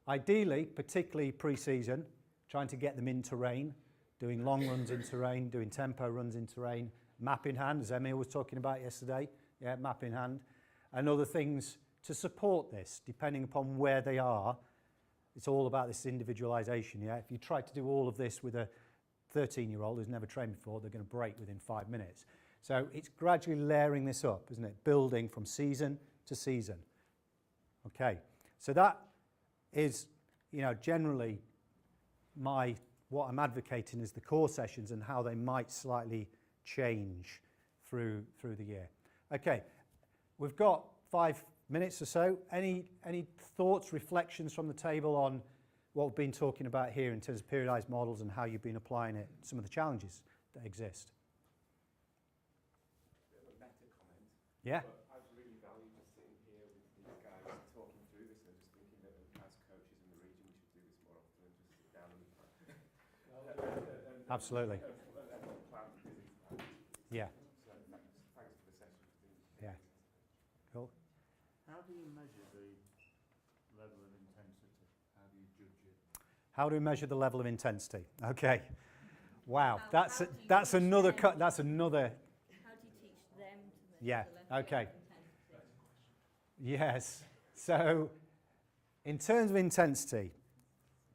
Ideally, particularly pre-season, trying to get them in terrain, doing long runs in terrain, doing tempo runs in terrain, map in hand, as Emil was talking about yesterday, yeah, map in hand, and other things to support this, depending upon where they are. It's all about this individualization, yeah? If you try to do all of this with a 13-year-old who's never trained before, they're going to break within 5 minutes. So it's gradually layering this up, isn't it? Building from season to season. Okay, so that is, you know, generally what I'm advocating is the core sessions and how they might slightly change through the year. Okay, we've got 5 minutes or so. Any thoughts, reflections from the table on what we've been talking about here in terms of periodized models and how you've been applying it, some of the challenges that exist? Bit of a meta comment. Yeah. But I've really valued just sitting here with these guys talking through this and just thinking that as coaches in the region we should do this more often and just sit down and Absolutely. plan visits. Yeah. So thanks for the session. Yeah. Cool. How do you measure the level of intensity? How do you judge it? How do we measure the level of intensity? Okay. Wow, How that's do you another teach them? that's another. How do you teach them to measure Yeah. the level Okay. of intensity? Yes. So, in terms of intensity,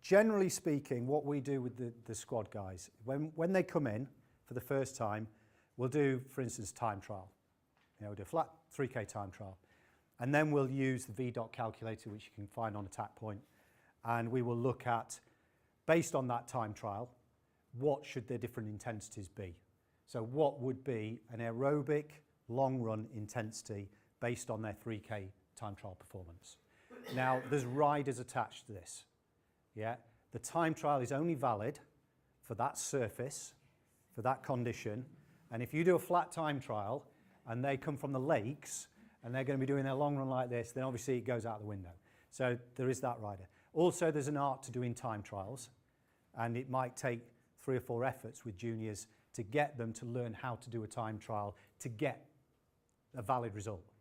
generally speaking, what we do with the squad guys, when they come in for the first time, we'll do, for instance, time trial. You know, we'll do a flat 3K time trial. And then we'll use the VDOT calculator, which you can find on Attack Point. And we will look at, based on that time trial, what should their different intensities be? So what would be an aerobic long run intensity based on their 3K time trial performance? Now, there's riders attached to this. Yeah, the time trial is only valid for that surface, for that condition. And if you do a flat time trial and they come from the lakes and they're going to be doing their long run like this, then obviously it goes out the window. So there is that rider. Also, there's an art to doing time trials, and it might take 3 or 4 efforts with juniors to get them to learn how to do a time trial to get a valid result.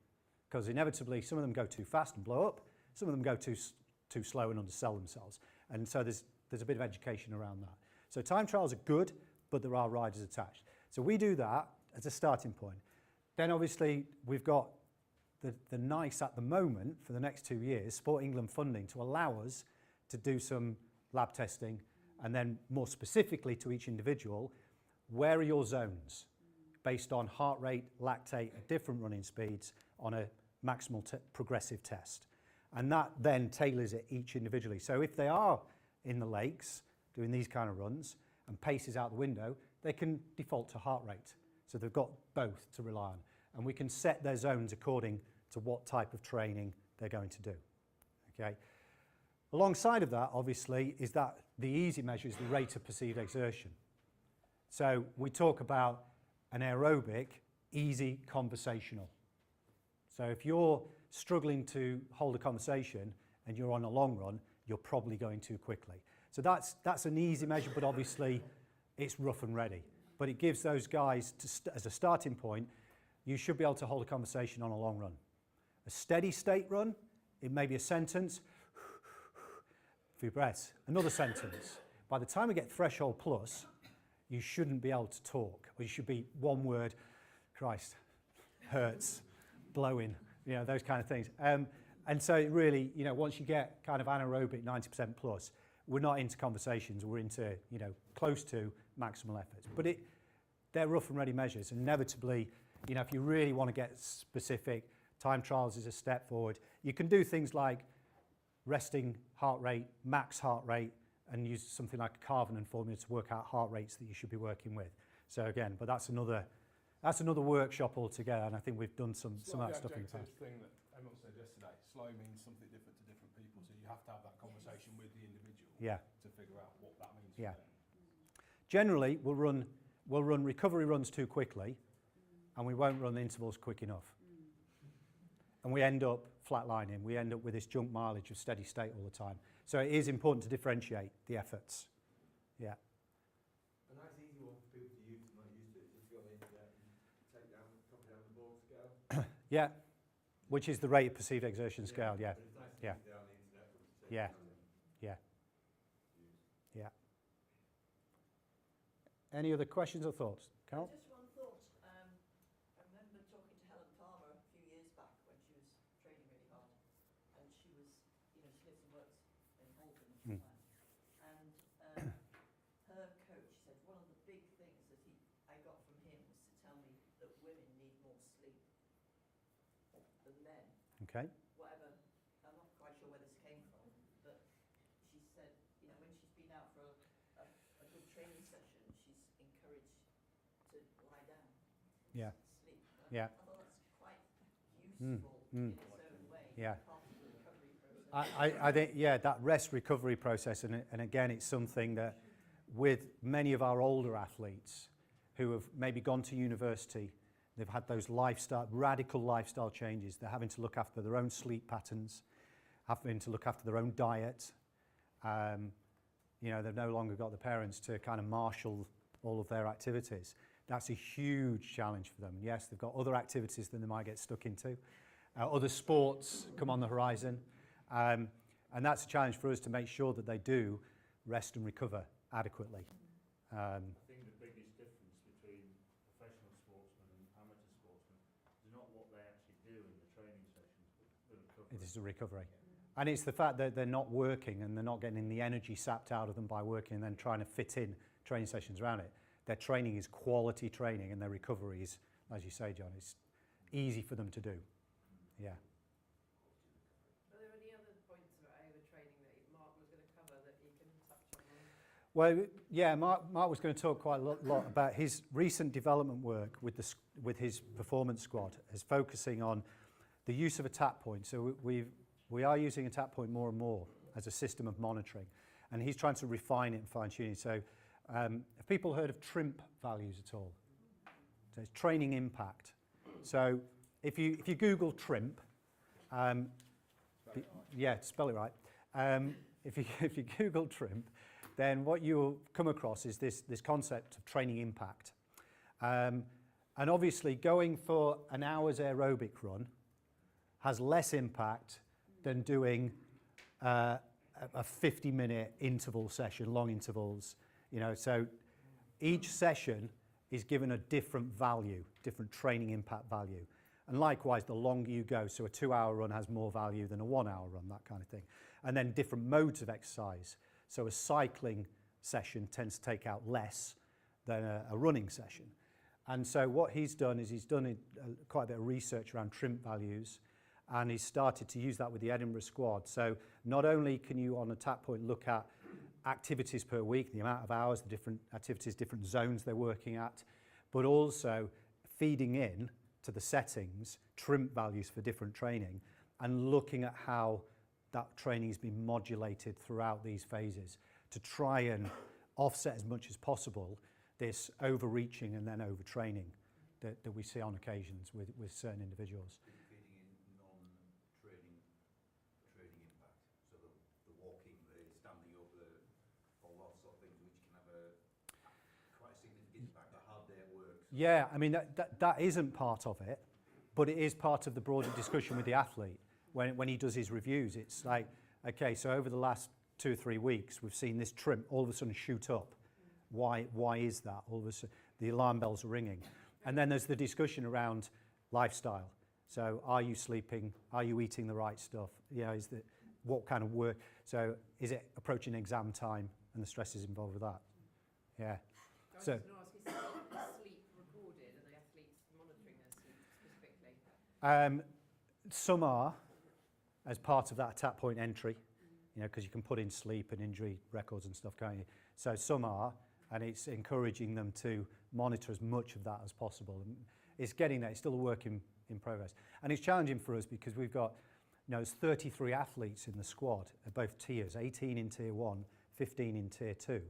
Because inevitably, some of them go too fast and blow up, some of them go too slow and undersell themselves. And so there's a bit of education around that. So time trials are good, but there are riders attached. So we do that as a starting point. Then obviously we've got the NICE at the moment for the next 2 years, Sport England funding, to allow us to do some lab testing, and then more specifically to each individual, where are your zones based on heart rate, lactate at different running speeds on a maximal progressive test. And that then tailors it each individually. So if they are in the lakes doing these kind of runs and pace is out the window, they can default to heart rate. So they've got both to rely on. And we can set their zones according to what type of training they're going to do. Okay. Alongside of that, obviously, is that the easy measure is the rate of perceived exertion. So we talk about an aerobic, easy, conversational. So if you're struggling to hold a conversation and you're on a long run, you're probably going too quickly. So that's an easy measure, but obviously it's rough and ready. But it gives those guys, as a starting point, you should be able to hold a conversation on a long run. A steady state run, it may be a sentence, a few breaths, another sentence. By the time we get threshold plus, you shouldn't be able to talk, or you should be one word, Christ, hurts, blowing, you know, those kind of things. And so it really, you know, once you get kind of anaerobic 90% plus, we're not into conversations, we're into, you know, close to, maximal efforts. But they're rough and ready measures. Inevitably, if you really want to get specific, time trials is a step forward. You can do things like resting heart rate, max heart rate, and use something like a Carvenan formula to work out heart rates that you should be working with. So again, but that's another workshop altogether, and I think we've done some of that stuff in the past. Thing that Emma said yesterday, slow means something different to different people, so you have to have that conversation with the individual to figure out what that means for them. Generally, we'll run recovery runs too quickly, and we won't run intervals quick enough. And we end up flatlining. We end up with this junk mileage of steady state all the time. So it is important to differentiate the efforts. Yeah. A nice easy one for people to use, not used to it, just go on the internet and copy down the board scale. Yeah, which is the rate of perceived exertion scale. Yeah. But it's nice to Yeah. use it on the internet for them to take Yeah. down and Yeah. use. Yeah. Any other questions or thoughts, Carol? Just one thought. I remember talking to Helen Palmer a few years back when she was training really hard, and she was, she lives and works in Holden at the time. And her coach said one of the big things that I got from him was to tell me that women need more sleep than men. Okay. Whatever, I'm not quite sure where this came from, but she said, when she's been out for a good training session, she's encouraged to lie down, Yeah. sleep. Yeah. I thought that's quite useful in its own way. Yeah. Part of the recovery process. I think, that rest recovery process, and again, it's something that with many of our older athletes who have maybe gone to university, they've had those radical lifestyle changes. They're having to look after their own sleep patterns, having to look after their own diet. They've no longer got the parents to kind of marshal all of their activities. That's a huge challenge for them. Yes, they've got other activities that they might get stuck into. Other sports come on the horizon. And that's a challenge for us to make sure that they do rest and recover adequately. I think the biggest difference between professional sportsmen and amateur sportsmen is not what they actually do in the training sessions, but the recovery. It is the recovery. And it's the fact that they're not working and they're not getting the energy sapped out of them by working and then trying to fit in training sessions around it. Their training is quality training and their recovery is, as you say, John, it's easy for them to do. Yeah. Are there any other points about overtraining that Mark was going to cover that you can touch on? Well, yeah, Mark was going to talk quite a lot about his recent development work with his performance squad, is focusing on the use of a tap point. So we are using a tap point more and more as a system of monitoring, and he's trying to refine it and fine-tune it. So have people heard of TRIMP values at all? So it's training impact. So if you Google TRIMP, spell it right. If you Google TRIMP, then what you'll come across is this concept of training impact. And obviously going for an hour's aerobic run has less impact than doing a 50-minute interval session, long intervals. So each session is given a different value, different training impact value. And likewise, the longer you go, so a 2-hour run has more value than a 1-hour run, that kind of thing. And then different modes of exercise. So a cycling session tends to take out less than a running session. And so what he's done is he's done quite a bit of research around TRIMP values, and he's started to use that with the Edinburgh squad. So not only can you on a tap point look at activities per week, the amount of hours, the different activities, different zones they're working at, but also feeding in to the settings, TRIMP values for different training, and looking at how that training has been modulated throughout these phases to try and offset as much as possible this overreaching and then overtraining that we see on occasions with certain individuals. Feeding in non-training impact, so the walking, the standing up, all those sort of things which can have quite a significant impact on how day works. Yeah, I mean that isn't part of it, but it is part of the broader discussion with the athlete. When he does his reviews, it's like, okay, so over the last 2 or 3 weeks, we've seen this TRIMP all of a sudden shoot up. Why is that? All of a sudden, the alarm bells are ringing. And then there's the discussion around lifestyle. So are you sleeping? Are you eating the right stuff? What kind of work? So is it approaching exam time and the stresses involved with that? Yeah. So, I was going to ask, is sleep recorded? Are the athletes monitoring their sleep specifically? some are, as part of that attack point entry, you know, because you can put in sleep and injury records and stuff, can't you? So some are, and it's encouraging them to monitor as much of that as possible. And it's getting there. It's still a work in progress. And it's challenging for us because we've got, you know, there's 33 athletes in the squad at both tiers, 18 in tier 1, 15 in tier 2.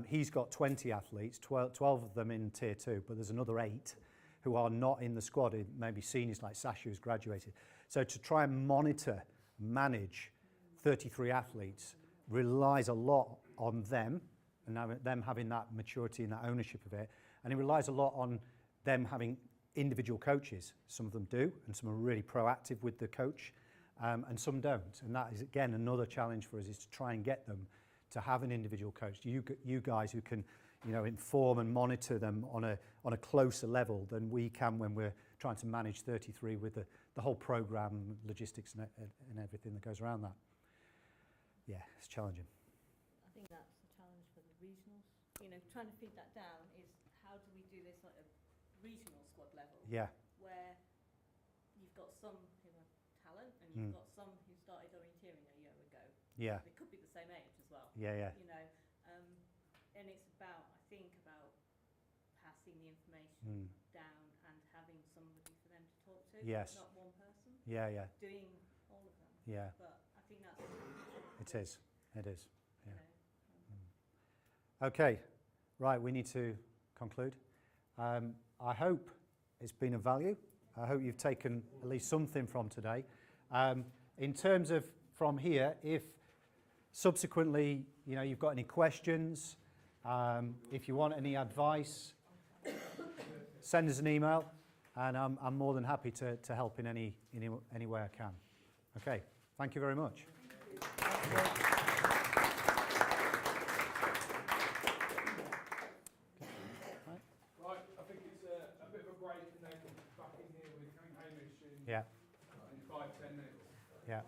He's got 20 athletes, 12 of them in tier 2, but there's another 8 who are not in the squad, maybe seniors like Sasha who's graduated. So to try and monitor, manage 33 athletes relies a lot on them, and now them having that maturity and that ownership of it, and it relies a lot on them having individual coaches. Some of them do, and some are really proactive with the coach, and some don't. And that is, again, another challenge for us, is to try and get them to have an individual coach. You guys who can, you know, inform and monitor them on a closer level than we can when we're trying to manage 33 with the whole program, logistics and everything that goes around that. Yeah, it's challenging. I think that's the challenge for the regionals. You know, trying to feed that down is, how do we do this at a regional squad level? Yeah. Where you've got some who are talent and you've got some who started orienteering a year ago. Yeah. They could be the same age as well. Yeah, yeah. You know, and it's about, I think, about passing the information down and having somebody for them to talk to. Yes. Not one person. Yeah, yeah. Doing all of them. Yeah. But I think that's It is. It is. Yeah. Okay. Right. We need to conclude. I hope it's been of value. I hope you've taken at least something from today. In terms of from here, if subsequently, you know, you've got any questions, if you want any advice, send us an email, and I'm more than happy to help in any way I can. Okay. Thank you very much. Right, I think it's a bit of a break and then back in here with Hamish in 5-10 minutes. Yeah.